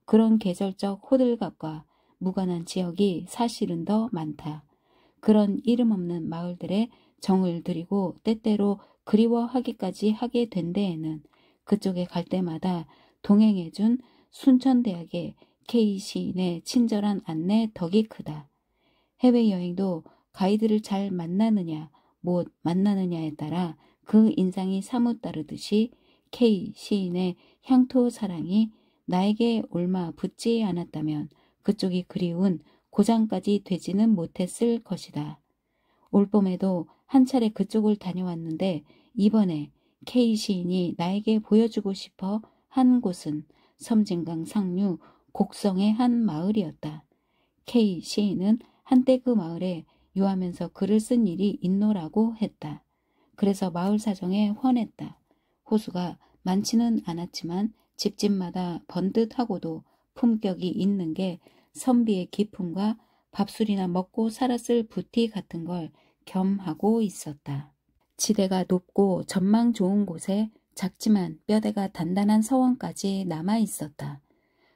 그런 계절적 호들갑과 무관한 지역이 사실은 더 많다. 그런 이름 없는 마을들에 정을 들이고 때때로 그리워하기까지 하게 된 데에는 그쪽에 갈 때마다 동행해준 순천대학의 K 시인의 친절한 안내 덕이 크다. 해외여행도 가이드를 잘 만나느냐 못 만나느냐에 따라 그 인상이 사뭇 다르듯이 K 시인의 향토 사랑이 나에게 얼마 붙지 않았다면 그쪽이 그리운 고장까지 되지는 못했을 것이다. 올봄에도 한 차례 그쪽을 다녀왔는데 이번에 K 시인이 나에게 보여주고 싶어 한 곳은 섬진강 상류 곡성의 한 마을이었다. K 시인은 한때 그 마을에 유하면서 글을 쓴 일이 있노라고 했다. 그래서 마을 사정에 훤했다. 호수가 많지는 않았지만 집집마다 번듯하고도 품격이 있는 게 선비의 기품과 밥술이나 먹고 살았을 부티 같은 걸 겸하고 있었다. 지대가 높고 전망 좋은 곳에 작지만 뼈대가 단단한 서원까지 남아 있었다.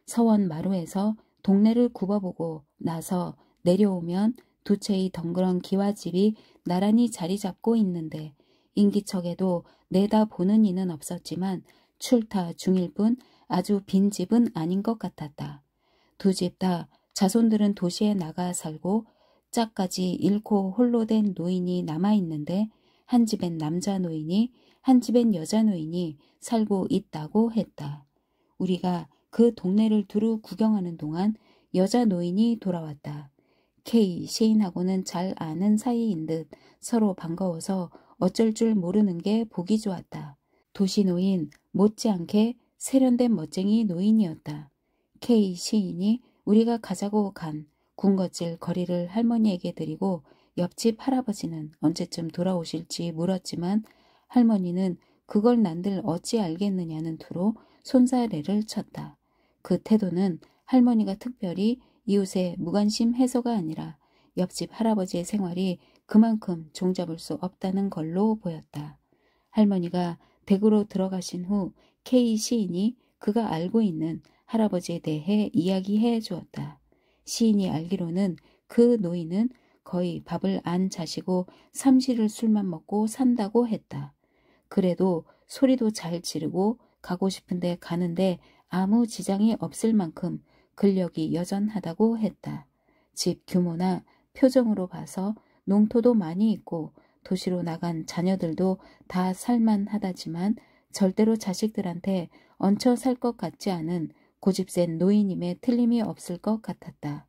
서원 마루에서 동네를 굽어보고 나서 내려오면 두 채의 덩그런 기와집이 나란히 자리 잡고 있는데 인기척에도 내다보는 이는 없었지만 출타 중일 뿐 아주 빈집은 아닌 것 같았다. 두 집 다 자손들은 도시에 나가 살고 짝까지 잃고 홀로 된 노인이 남아있는데 한 집엔 남자 노인이 한 집엔 여자 노인이 살고 있다고 했다. 우리가 그 동네를 두루 구경하는 동안 여자 노인이 돌아왔다. K 시인하고는 잘 아는 사이인 듯 서로 반가워서 어쩔 줄 모르는 게 보기 좋았다. 도시 노인 못지않게 세련된 멋쟁이 노인이었다. K 시인이 우리가 가자고 간 군것질 거리를 할머니에게 드리고 옆집 할아버지는 언제쯤 돌아오실지 물었지만 할머니는 그걸 난들 어찌 알겠느냐는 투로 손사래를 쳤다. 그 태도는 할머니가 특별히 이웃에 무관심해서가 아니라 옆집 할아버지의 생활이 그만큼 종잡을 수 없다는 걸로 보였다. 할머니가 댁으로 들어가신 후 K 시인이 그가 알고 있는 할아버지에 대해 이야기해 주었다. 시인이 알기로는 그 노인은 거의 밥을 안 자시고 삼시를 술만 먹고 산다고 했다. 그래도 소리도 잘 지르고 가고 싶은데 가는데 아무 지장이 없을 만큼 근력이 여전하다고 했다. 집 규모나 표정으로 봐서 농토도 많이 있고 도시로 나간 자녀들도 다 살만하다지만 절대로 자식들한테 얹혀 살 것 같지 않은 고집센 노인임에 틀림이 없을 것 같았다.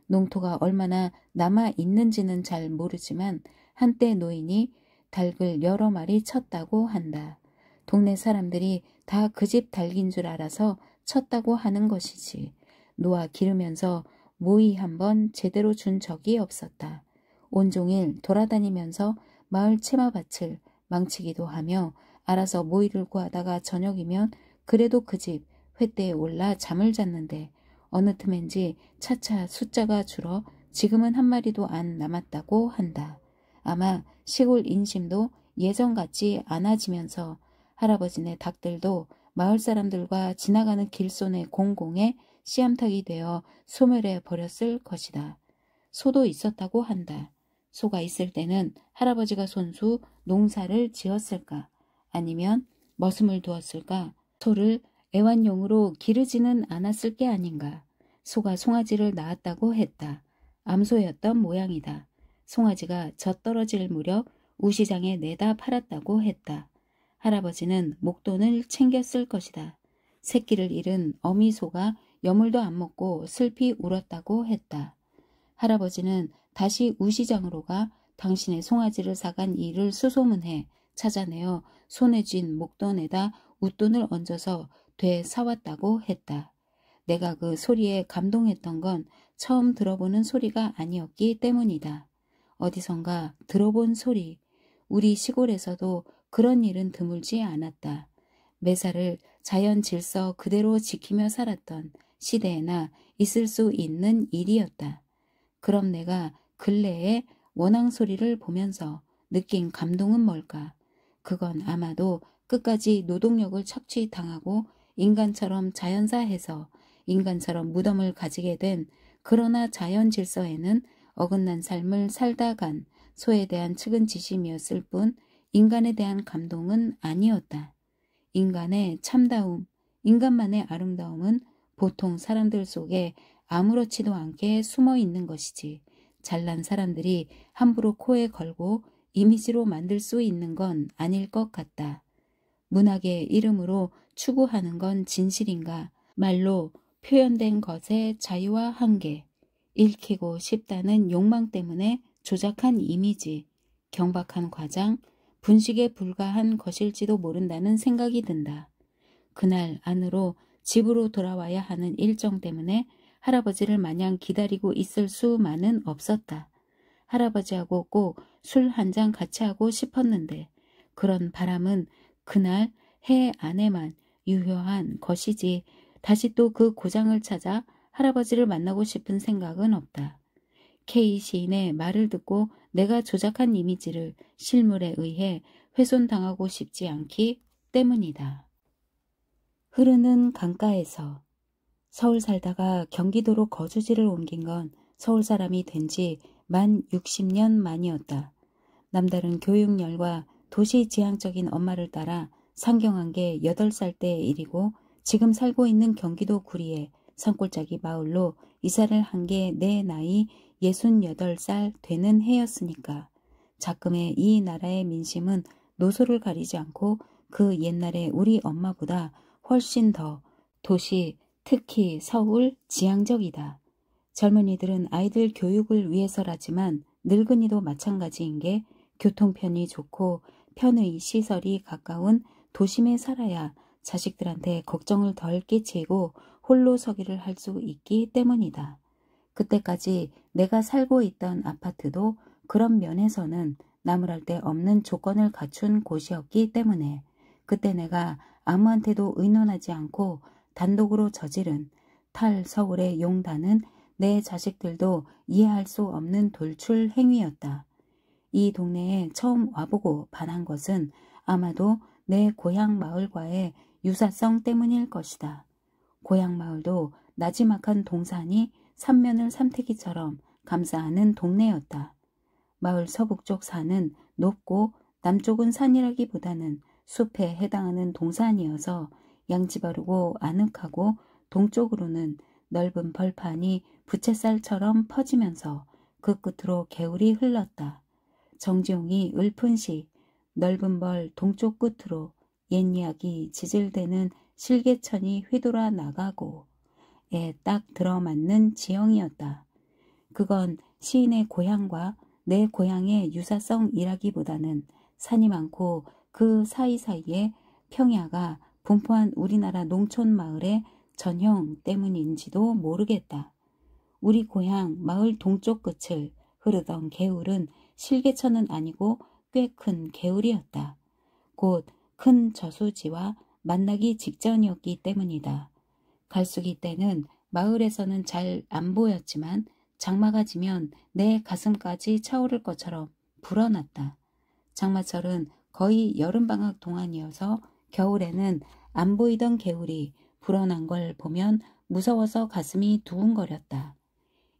농토가 얼마나 남아 있는지는 잘 모르지만 한때 노인이 닭을 여러 마리 쳤다고 한다. 동네 사람들이 다 그 집 닭인 줄 알아서 쳤다고 하는 것이지. 놓아 기르면서 모이 한번 제대로 준 적이 없었다. 온종일 돌아다니면서 마을 치마밭을 망치기도 하며 알아서 모이를 구하다가 저녁이면 그래도 그 집 횃대에 올라 잠을 잤는데 어느 틈엔지 차차 숫자가 줄어 지금은 한 마리도 안 남았다고 한다. 아마 시골 인심도 예전 같지 않아지면서 할아버지네 닭들도 마을 사람들과 지나가는 길손의 공공에 씨암탉이 되어 소멸해 버렸을 것이다. 소도 있었다고 한다. 소가 있을 때는 할아버지가 손수 농사를 지었을까? 아니면 머슴을 두었을까? 소를 애완용으로 기르지는 않았을 게 아닌가. 소가 송아지를 낳았다고 했다. 암소였던 모양이다. 송아지가 젖떨어질 무렵 우시장에 내다 팔았다고 했다. 할아버지는 목돈을 챙겼을 것이다. 새끼를 잃은 어미소가 여물도 안 먹고 슬피 울었다고 했다. 할아버지는 다시 우시장으로 가 당신의 송아지를 사간 이를 수소문해 찾아내어 손에 쥔 목돈에다 웃돈을 얹어서 되사왔다고 했다. 내가 그 소리에 감동했던 건 처음 들어보는 소리가 아니었기 때문이다. 어디선가 들어본 소리. 우리 시골에서도 그런 일은 드물지 않았다. 매사를 자연 질서 그대로 지키며 살았던 시대에나 있을 수 있는 일이었다. 그럼 내가 근래에 원앙 소리를 보면서 느낀 감동은 뭘까? 그건 아마도 끝까지 노동력을 착취당하고 인간처럼 자연사해서 인간처럼 무덤을 가지게 된 그러나 자연 질서에는 어긋난 삶을 살다 간 소에 대한 측은지심이었을 뿐 인간에 대한 감동은 아니었다. 인간의 참다움, 인간만의 아름다움은 보통 사람들 속에 아무렇지도 않게 숨어 있는 것이지 잘난 사람들이 함부로 코에 걸고 이미지로 만들 수 있는 건 아닐 것 같다. 문학의 이름으로 추구하는 건 진실인가? 말로 표현된 것의 자유와 한계, 읽히고 싶다는 욕망 때문에 조작한 이미지, 경박한 과장, 분식에 불과한 것일지도 모른다는 생각이 든다. 그날 안으로 집으로 돌아와야 하는 일정 때문에 할아버지를 마냥 기다리고 있을 수만은 없었다. 할아버지하고 꼭 술 한 잔 같이 하고 싶었는데 그런 바람은 그날 해 안에만 유효한 것이지 다시 또 그 고장을 찾아 할아버지를 만나고 싶은 생각은 없다. K 시인의 말을 듣고 내가 조작한 이미지를 실물에 의해 훼손당하고 싶지 않기 때문이다. 흐르는 강가에서 서울 살다가 경기도로 거주지를 옮긴 건 서울 사람이 된 지 만 60년 만이었다. 남다른 교육열과 도시 지향적인 엄마를 따라 상경한 게 8살 때의 일이고 지금 살고 있는 경기도 구리의 산골짜기 마을로 이사를 한 게 내 나이 68살 되는 해였으니까 작금의 이 나라의 민심은 노소를 가리지 않고 그 옛날에 우리 엄마보다 훨씬 더 도시, 특히 서울 지향적이다. 젊은이들은 아이들 교육을 위해서라지만 늙은이도 마찬가지인 게 교통편이 좋고 편의 시설이 가까운 도심에 살아야 자식들한테 걱정을 덜 끼치고 홀로 서기를 할 수 있기 때문이다. 그때까지 내가 살고 있던 아파트도 그런 면에서는 나무랄 데 없는 조건을 갖춘 곳이었기 때문에 그때 내가 아무한테도 의논하지 않고 단독으로 저지른 탈서울의 용단은 내 자식들도 이해할 수 없는 돌출 행위였다. 이 동네에 처음 와보고 반한 것은 아마도 내 고향 마을과의 유사성 때문일 것이다. 고향 마을도 나지막한 동산이 삼면을 삼태기처럼 감싸하는 동네였다. 마을 서북쪽 산은 높고 남쪽은 산이라기보다는 숲에 해당하는 동산이어서 양지 바르고 아늑하고 동쪽으로는 넓은 벌판이 부채살처럼 퍼지면서 그 끝으로 개울이 흘렀다. 정지용이 읊은 시 넓은 벌 동쪽 끝으로 옛 이야기 지질대는 실개천이 휘돌아 나가고 에 딱 들어맞는 지형이었다. 그건 시인의 고향과 내 고향의 유사성이라기보다는 산이 많고 그 사이사이에 평야가 분포한 우리나라 농촌 마을의 전형 때문인지도 모르겠다. 우리 고향 마을 동쪽 끝을 흐르던 개울은 실개천은 아니고 꽤 큰 개울이었다. 곧 큰 저수지와 만나기 직전이었기 때문이다. 갈수기 때는 마을에서는 잘 안 보였지만 장마가 지면 내 가슴까지 차오를 것처럼 불어났다. 장마철은 거의 여름방학 동안이어서 겨울에는 안 보이던 개울이 불어난 걸 보면 무서워서 가슴이 두근거렸다.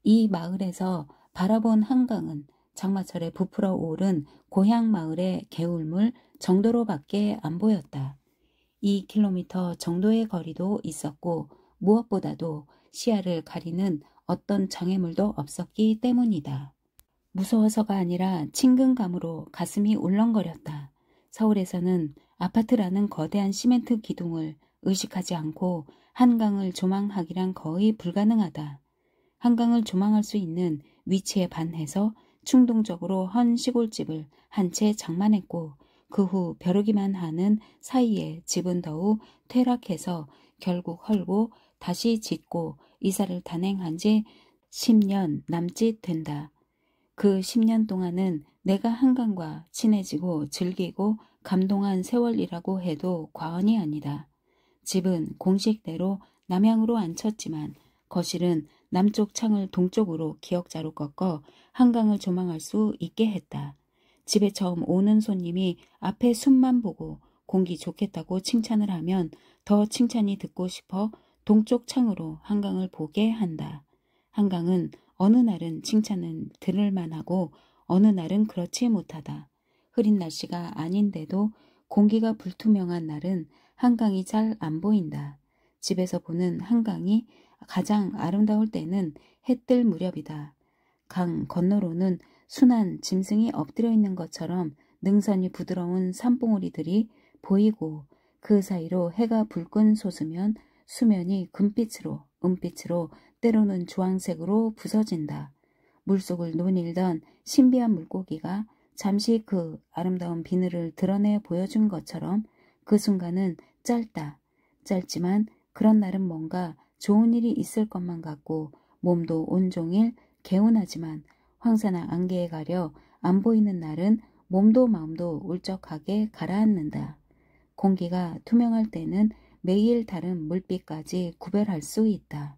이 마을에서 바라본 한강은 장마철에 부풀어 오른 고향 마을의 개울물 정도로밖에 안 보였다. 2km 정도의 거리도 있었고 무엇보다도 시야를 가리는 어떤 장애물도 없었기 때문이다. 무서워서가 아니라 친근감으로 가슴이 울렁거렸다. 서울에서는 아파트라는 거대한 시멘트 기둥을 의식하지 않고 한강을 조망하기란 거의 불가능하다. 한강을 조망할 수 있는 위치에 반해서 충동적으로 헌 시골집을 한 채 장만했고 그 후 벼르기만 하는 사이에 집은 더욱 퇴락해서 결국 헐고 다시 짓고 이사를 단행한 지 10년 남짓 된다. 그 10년 동안은 내가 한강과 친해지고 즐기고 감동한 세월이라고 해도 과언이 아니다. 집은 공식대로 남향으로 앉혔지만 거실은 남쪽 창을 동쪽으로 기역자로 꺾어 한강을 조망할 수 있게 했다. 집에 처음 오는 손님이 앞에 숲만 보고 공기 좋겠다고 칭찬을 하면 더 칭찬이 듣고 싶어 동쪽 창으로 한강을 보게 한다. 한강은 어느 날은 칭찬은 들을 만하고 어느 날은 그렇지 못하다. 흐린 날씨가 아닌데도 공기가 불투명한 날은 한강이 잘 안 보인다. 집에서 보는 한강이 가장 아름다울 때는 해 뜰 무렵이다. 강 건너로는 순한 짐승이 엎드려 있는 것처럼 능선이 부드러운 산봉우리들이 보이고 그 사이로 해가 불끈 솟으면 수면이 금빛으로 은빛으로 때로는 주황색으로 부서진다. 물속을 논일던 신비한 물고기가 잠시 그 아름다운 비늘을 드러내 보여준 것처럼 그 순간은 짧다. 짧지만 그런 날은 뭔가 좋은 일이 있을 것만 같고 몸도 온종일 개운하지만 황사나 안개에 가려 안 보이는 날은 몸도 마음도 울적하게 가라앉는다. 공기가 투명할 때는 매일 다른 물빛까지 구별할 수 있다.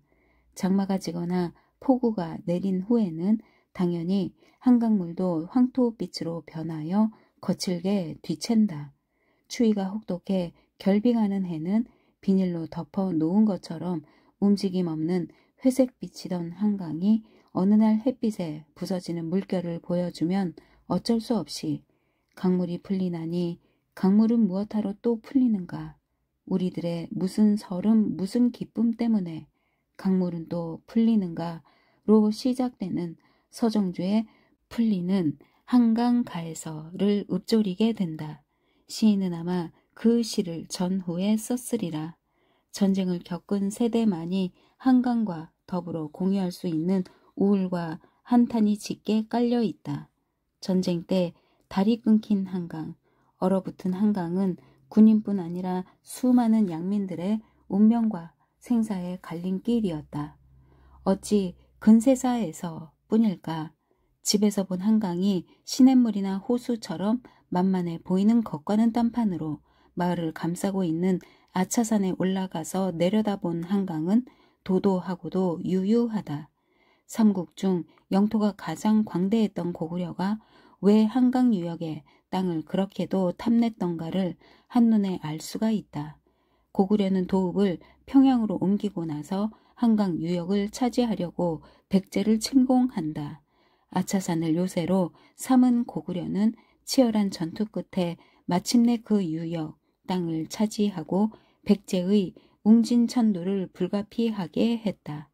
장마가 지거나 폭우가 내린 후에는 당연히 한강물도 황토빛으로 변하여 거칠게 뒤챈다. 추위가 혹독해 결빙하는 해는 비닐로 덮어 놓은 것처럼 움직임 없는 회색빛이던 한강이 어느 날 햇빛에 부서지는 물결을 보여주면 어쩔 수 없이 강물이 풀리나니 강물은 무엇하러 또 풀리는가? 우리들의 무슨 설움 무슨 기쁨 때문에 강물은 또 풀리는가로 시작되는 서정주의 풀리는 한강가에서를 읊조리게 된다. 시인은 아마 그 시를 전후에 썼으리라. 전쟁을 겪은 세대만이 한강과 더불어 공유할 수 있는 우울과 한탄이 짙게 깔려 있다. 전쟁 때 다리 끊긴 한강, 얼어붙은 한강은 군인뿐 아니라 수많은 양민들의 운명과 생사의 갈림길이었다. 어찌 근세사에서 뿐일까? 집에서 본 한강이 시냇물이나 호수처럼 만만해 보이는 것과는 딴판으로 마을을 감싸고 있는 아차산에 올라가서 내려다본 한강은 도도하고도 유유하다. 삼국 중 영토가 가장 광대했던 고구려가 왜 한강 유역의 땅을 그렇게도 탐냈던가를 한눈에 알 수가 있다. 고구려는 도읍을 평양으로 옮기고 나서 한강 유역을 차지하려고 백제를 침공한다. 아차산을 요새로 삼은 고구려는 치열한 전투 끝에 마침내 그 유역 땅을 차지하고 백제의 웅진천도를 불가피하게 했다.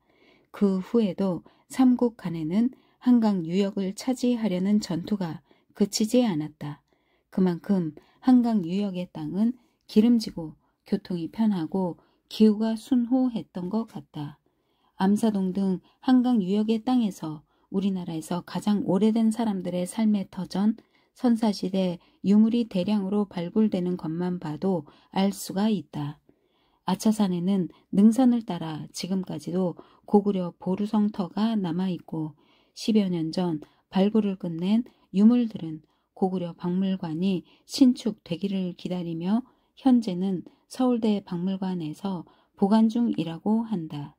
그 후에도 삼국 간에는 한강 유역을 차지하려는 전투가 그치지 않았다. 그만큼 한강 유역의 땅은 기름지고 교통이 편하고 기후가 순호했던 것 같다. 암사동 등 한강 유역의 땅에서 우리나라에서 가장 오래된 사람들의 삶의 터전, 선사시대 유물이 대량으로 발굴되는 것만 봐도 알 수가 있다. 아차산에는 능선을 따라 지금까지도 고구려 보루성터가 남아있고 10여 년 전 발굴을 끝낸 유물들은 고구려 박물관이 신축되기를 기다리며 현재는 서울대 박물관에서 보관 중이라고 한다.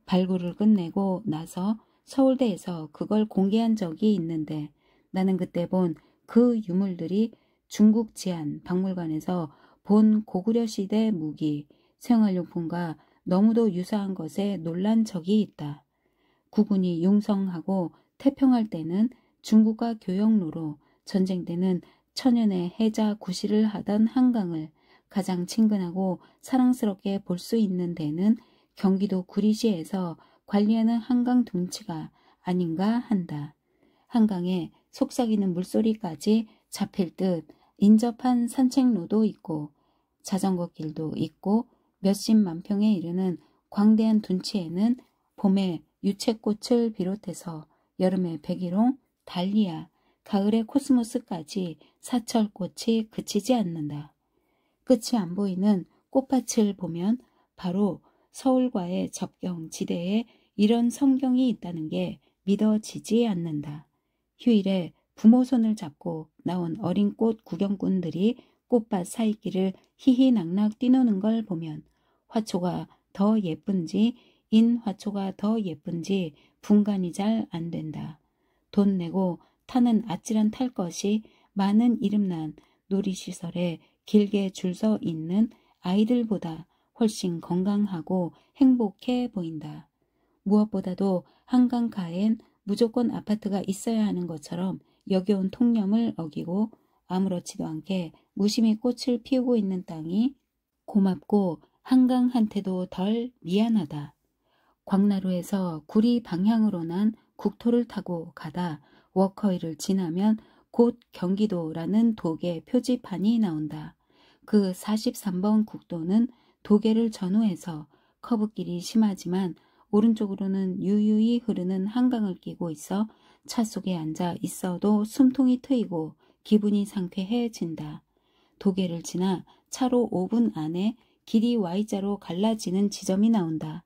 발굴을 끝내고 나서 서울대에서 그걸 공개한 적이 있는데 나는 그때 본 그 유물들이 중국 지안 박물관에서 본 고구려 시대 무기, 생활용품과 너무도 유사한 것에 놀란 적이 있다. 국군이 융성하고 태평할 때는 중국과 교역로로, 전쟁 때는 천연의 해자 구실을 하던 한강을 가장 친근하고 사랑스럽게 볼 수 있는 데는 경기도 구리시에서 관리하는 한강 둔치가 아닌가 한다. 한강에 속삭이는 물소리까지 잡힐 듯 인접한 산책로도 있고 자전거 길도 있고 몇십만 평에 이르는 광대한 둔치에는 봄에 유채꽃을 비롯해서 여름에 백일홍, 달리아, 가을에 코스모스까지 사철꽃이 그치지 않는다. 끝이 안 보이는 꽃밭을 보면 바로 서울과의 접경지대에 이런 성경이 있다는 게 믿어지지 않는다. 휴일에 부모 손을 잡고 나온 어린 꽃 구경꾼들이 꽃밭 사이길을 희희낙낙 뛰노는 걸 보면 화초가 더 예쁜지 인화초가 더 예쁜지 분간이 잘 안 된다. 돈 내고 타는 아찔한 탈 것이 많은 이름난 놀이시설에 길게 줄 서 있는 아이들보다 훨씬 건강하고 행복해 보인다. 무엇보다도 한강가엔 무조건 아파트가 있어야 하는 것처럼 여겨온 통념을 어기고 아무렇지도 않게 무심히 꽃을 피우고 있는 땅이 고맙고 한강한테도 덜 미안하다. 광나루에서 구리 방향으로 난 국토를 타고 가다 워커힐을 지나면 곧 경기도라는 도계 표지판이 나온다. 그 43번 국도는 도계를 전후해서 커브길이 심하지만 오른쪽으로는 유유히 흐르는 한강을 끼고 있어 차 속에 앉아 있어도 숨통이 트이고 기분이 상쾌해진다. 도계를 지나 차로 5분 안에 길이 Y자로 갈라지는 지점이 나온다.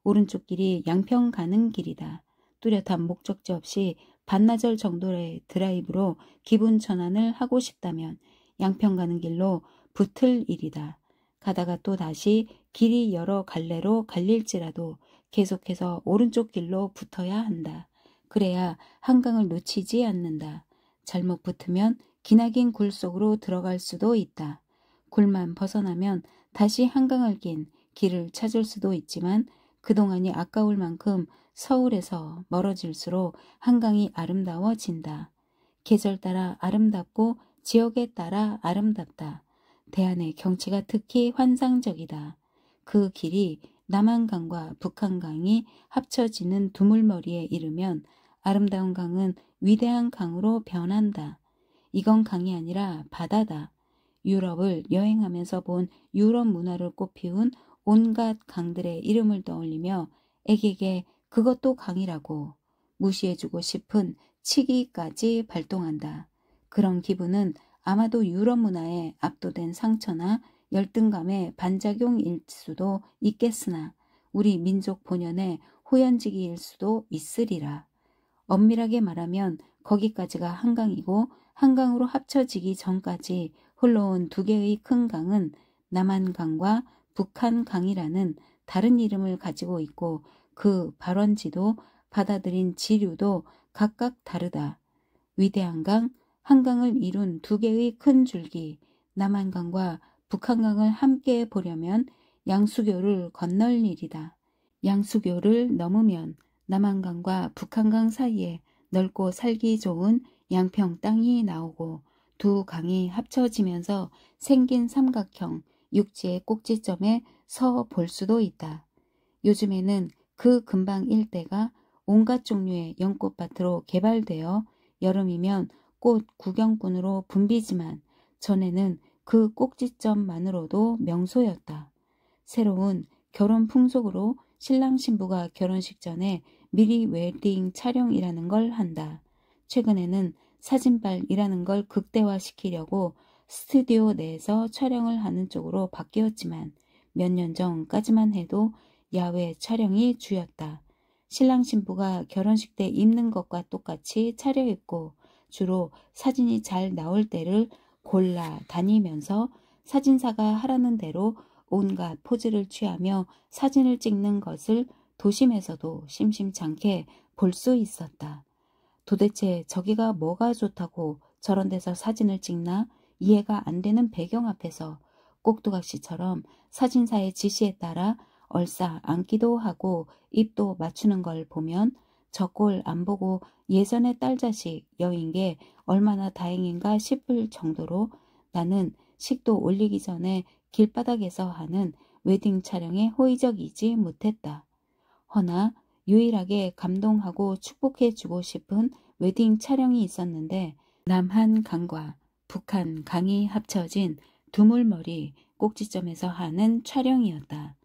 오른쪽 길이 양평 가는 길이다. 뚜렷한 목적지 없이 반나절 정도의 드라이브로 기분 전환을 하고 싶다면 양평 가는 길로 붙을 일이다. 가다가 또 다시 길이 여러 갈래로 갈릴지라도 계속해서 오른쪽 길로 붙어야 한다. 그래야 한강을 놓치지 않는다. 잘못 붙으면 기나긴 굴 속으로 들어갈 수도 있다. 굴만 벗어나면 다시 한강을 낀 길을 찾을 수도 있지만 그동안이 아까울 만큼 서울에서 멀어질수록 한강이 아름다워진다. 계절 따라 아름답고 지역에 따라 아름답다. 대안의 경치가 특히 환상적이다. 그 길이 남한강과 북한강이 합쳐지는 두물머리에 이르면 아름다운 강은 위대한 강으로 변한다. 이건 강이 아니라 바다다. 유럽을 여행하면서 본 유럽 문화를 꽃피운 온갖 강들의 이름을 떠올리며 애에게 그것도 강이라고 무시해주고 싶은 치기까지 발동한다. 그런 기분은 아마도 유럽 문화에 압도된 상처나 열등감의 반작용일 수도 있겠으나 우리 민족 본연의 호연지기일 수도 있으리라. 엄밀하게 말하면 거기까지가 한강이고 한강으로 합쳐지기 전까지 흘러온 두 개의 큰 강은 남한강과 북한강이라는 다른 이름을 가지고 있고 그 발원지도 받아들인 지류도 각각 다르다. 위대한 강, 한강을 이룬 두 개의 큰 줄기, 남한강과 북한강을 함께 보려면 양수교를 건널 일이다. 양수교를 넘으면 남한강과 북한강 사이에 넓고 살기 좋은 양평 땅이 나오고 두 강이 합쳐지면서 생긴 삼각형 육지의 꼭지점에 서 볼 수도 있다. 요즘에는 그 근방 일대가 온갖 종류의 연꽃밭으로 개발되어 여름이면 꽃 구경꾼으로 붐비지만 전에는 그 꼭지점만으로도 명소였다. 새로운 결혼 풍속으로 신랑 신부가 결혼식 전에 미리 웨딩 촬영이라는 걸 한다. 최근에는 사진빨이라는 걸 극대화시키려고 스튜디오 내에서 촬영을 하는 쪽으로 바뀌었지만 몇 년 전까지만 해도 야외 촬영이 주였다. 신랑 신부가 결혼식 때 입는 것과 똑같이 차려입고 주로 사진이 잘 나올 때를 골라 다니면서 사진사가 하라는 대로 온갖 포즈를 취하며 사진을 찍는 것을 도심에서도 심심찮게 볼 수 있었다. 도대체 저기가 뭐가 좋다고 저런 데서 사진을 찍나 이해가 안 되는 배경 앞에서 꼭두각시처럼 사진사의 지시에 따라 얼싸 앉기도 하고 입도 맞추는 걸 보면 저 꼴 안 보고 예전의 딸자식 여인 게 얼마나 다행인가 싶을 정도로 나는 식도 올리기 전에 길바닥에서 하는 웨딩 촬영에 호의적이지 못했다. 허나 유일하게 감동하고 축복해주고 싶은 웨딩 촬영이 있었는데 남한강과 북한강이 합쳐진 두물머리 꼭지점에서 하는 촬영이었다.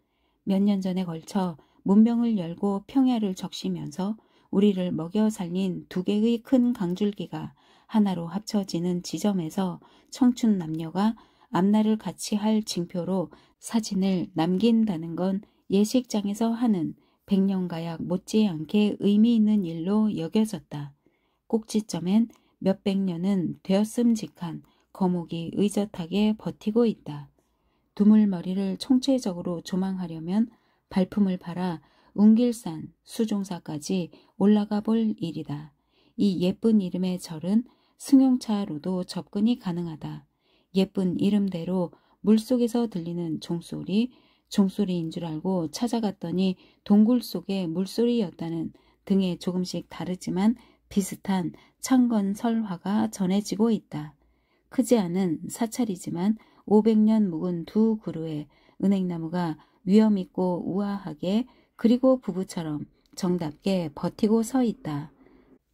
몇 년 전에 걸쳐 문병을 열고 평야를 적시면서 우리를 먹여 살린 두 개의 큰 강줄기가 하나로 합쳐지는 지점에서 청춘 남녀가 앞날을 같이 할 징표로 사진을 남긴다는 건 예식장에서 하는 백년가약 못지않게 의미 있는 일로 여겨졌다. 꼭지점엔 몇백 년은 되었음직한 거목이 의젓하게 버티고 있다. 두물머리를 총체적으로 조망하려면 발품을 팔아 웅길산 수종사까지 올라가 볼 일이다. 이 예쁜 이름의 절은 승용차로도 접근이 가능하다. 예쁜 이름대로 물속에서 들리는 종소리인 줄 알고 찾아갔더니 동굴 속의 물소리였다는 등의 조금씩 다르지만 비슷한 창건설화가 전해지고 있다. 크지 않은 사찰이지만 500년 묵은 두 그루의 은행나무가 위엄있고 우아하게 그리고 부부처럼 정답게 버티고 서 있다.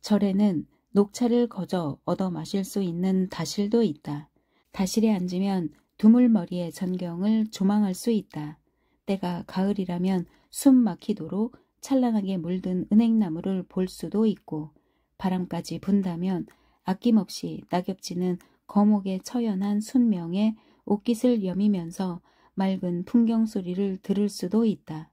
절에는 녹차를 거저 얻어 마실 수 있는 다실도 있다. 다실에 앉으면 두물머리의 전경을 조망할 수 있다. 때가 가을이라면 숨 막히도록 찬란하게 물든 은행나무를 볼 수도 있고 바람까지 분다면 아낌없이 낙엽지는 거목의 처연한 순명에 옷깃을 여미면서 맑은 풍경 소리를 들을 수도 있다.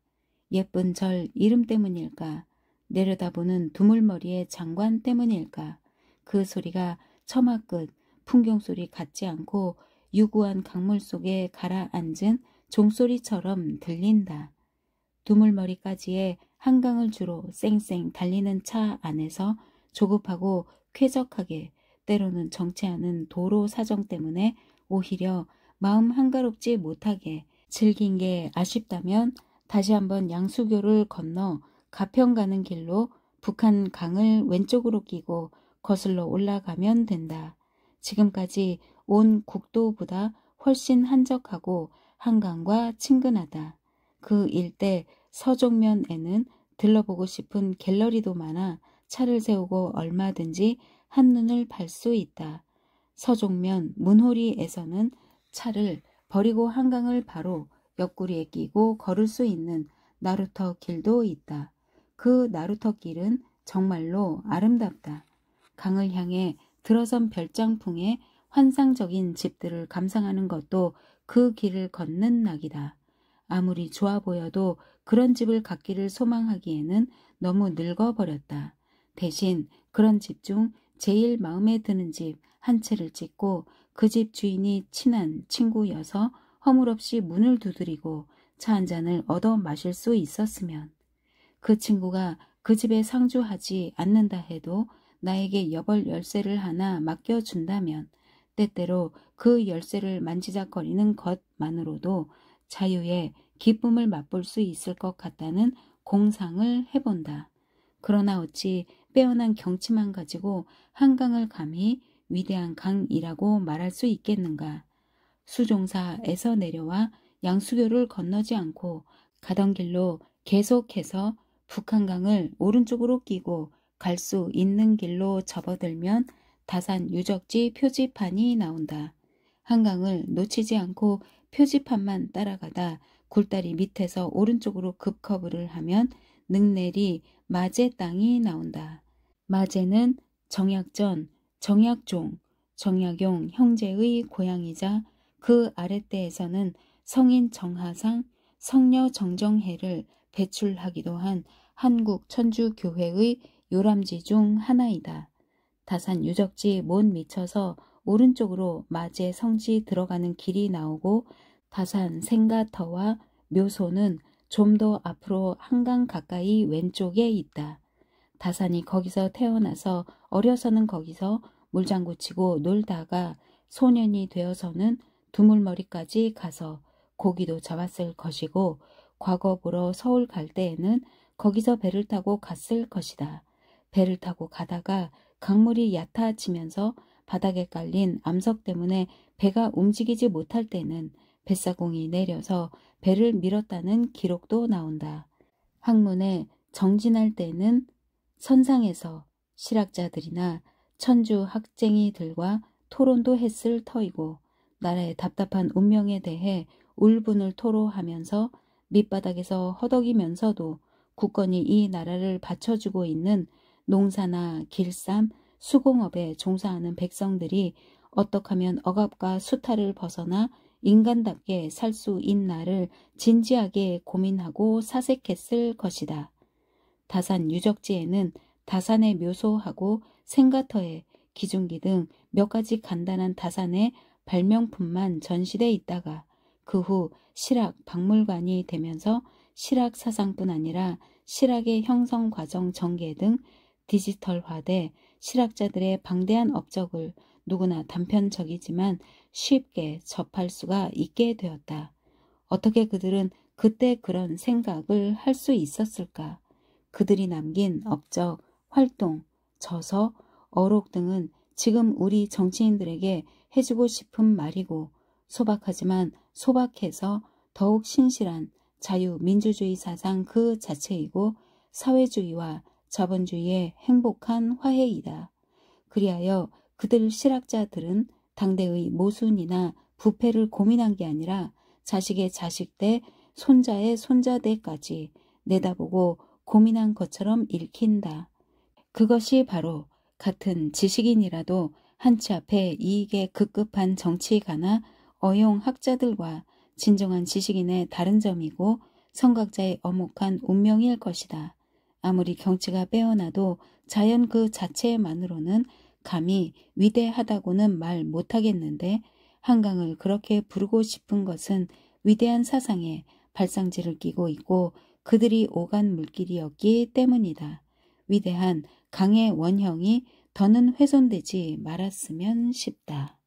예쁜 절 이름 때문일까? 내려다보는 두물머리의 장관 때문일까? 그 소리가 처마 끝 풍경 소리 같지 않고 유구한 강물 속에 가라앉은 종소리처럼 들린다. 두물머리까지의 한강을 주로 쌩쌩 달리는 차 안에서 조급하고 쾌적하게 때로는 정체하는 도로 사정 때문에 오히려 마음 한가롭지 못하게 즐긴 게 아쉽다면 다시 한번 양수교를 건너 가평 가는 길로 북한 강을 왼쪽으로 끼고 거슬러 올라가면 된다. 지금까지 온 국도보다 훨씬 한적하고 한강과 친근하다. 그 일대 서종면에는 들러보고 싶은 갤러리도 많아 차를 세우고 얼마든지 한눈을 팔 수 있다. 서종면 문호리에서는 차를 버리고 한강을 바로 옆구리에 끼고 걸을 수 있는 나루터 길도 있다. 그 나루터 길은 정말로 아름답다. 강을 향해 들어선 별장풍의 환상적인 집들을 감상하는 것도 그 길을 걷는 낙이다. 아무리 좋아 보여도 그런 집을 갖기를 소망하기에는 너무 늙어버렸다. 대신 그런 집 중 제일 마음에 드는 집 한 채를 찍고 그 집 주인이 친한 친구여서 허물없이 문을 두드리고 차 한 잔을 얻어 마실 수 있었으면, 그 친구가 그 집에 상주하지 않는다 해도 나에게 여벌 열쇠를 하나 맡겨준다면 때때로 그 열쇠를 만지작거리는 것만으로도 자유의 기쁨을 맛볼 수 있을 것 같다는 공상을 해본다. 그러나 어찌 빼어난 경치만 가지고 한강을 감히 위대한 강이라고 말할 수 있겠는가. 수종사에서 내려와 양수교를 건너지 않고 가던 길로 계속해서 북한강을 오른쪽으로 끼고 갈 수 있는 길로 접어들면 다산 유적지 표지판이 나온다. 한강을 놓치지 않고 표지판만 따라가다 굴다리 밑에서 오른쪽으로 급커브를 하면 능내리 마제 땅이 나온다. 마제는 정약전, 정약종, 정약용 형제의 고향이자 그 아랫대에서는 성인 정하상, 성녀 정정혜를 배출하기도 한 한국천주교회의 요람지 중 하나이다. 다산 유적지 못 미쳐서 오른쪽으로 마제 성지 들어가는 길이 나오고 다산 생가터와 묘소는 좀 더 앞으로 한강 가까이 왼쪽에 있다. 다산이 거기서 태어나서 어려서는 거기서 물장구 치고 놀다가 소년이 되어서는 두물머리까지 가서 고기도 잡았을 것이고 과거 보러 서울 갈 때에는 거기서 배를 타고 갔을 것이다. 배를 타고 가다가 강물이 얕아지면서 바닥에 깔린 암석 때문에 배가 움직이지 못할 때는 뱃사공이 내려서 배를 밀었다는 기록도 나온다. 학문에 정진할 때는 선상에서 실학자들이나 천주 학쟁이들과 토론도 했을 터이고 나라의 답답한 운명에 대해 울분을 토로하면서 밑바닥에서 허덕이면서도 굳건히 이 나라를 받쳐주고 있는 농사나 길쌈, 수공업에 종사하는 백성들이 어떻게 하면 억압과 수탈을 벗어나 인간답게 살 수 있나를 진지하게 고민하고 사색했을 것이다. 다산 유적지에는 다산의 묘소하고 생가터에 기중기 등 몇 가지 간단한 다산의 발명품만 전시돼 있다가 그 후 실학 박물관이 되면서 실학 사상뿐 아니라 실학의 형성 과정 전개 등 디지털화돼 실학자들의 방대한 업적을 누구나 단편적이지만 쉽게 접할 수가 있게 되었다. 어떻게 그들은 그때 그런 생각을 할 수 있었을까? 그들이 남긴 업적, 활동, 저서, 어록 등은 지금 우리 정치인들에게 해주고 싶은 말이고 소박하지만 소박해서 더욱 신실한 자유민주주의 사상 그 자체이고 사회주의와 자본주의의 행복한 화해이다. 그리하여 그들 실학자들은 당대의 모순이나 부패를 고민한 게 아니라 자식의 자식 때 손자의 손자 때까지 내다보고 고민한 것처럼 읽힌다. 그것이 바로 같은 지식인이라도 한치 앞에 이익에 급급한 정치가나 어용학자들과 진정한 지식인의 다른 점이고 선각자의 엄혹한 운명일 것이다. 아무리 경치가 빼어나도 자연 그 자체만으로는 감히 위대하다고는 말 못하겠는데 한강을 그렇게 부르고 싶은 것은 위대한 사상에 발상지를 끼고 있고 그들이 오간 물길이었기 때문이다. 위대한 강의 원형이 더는 훼손되지 말았으면 싶다.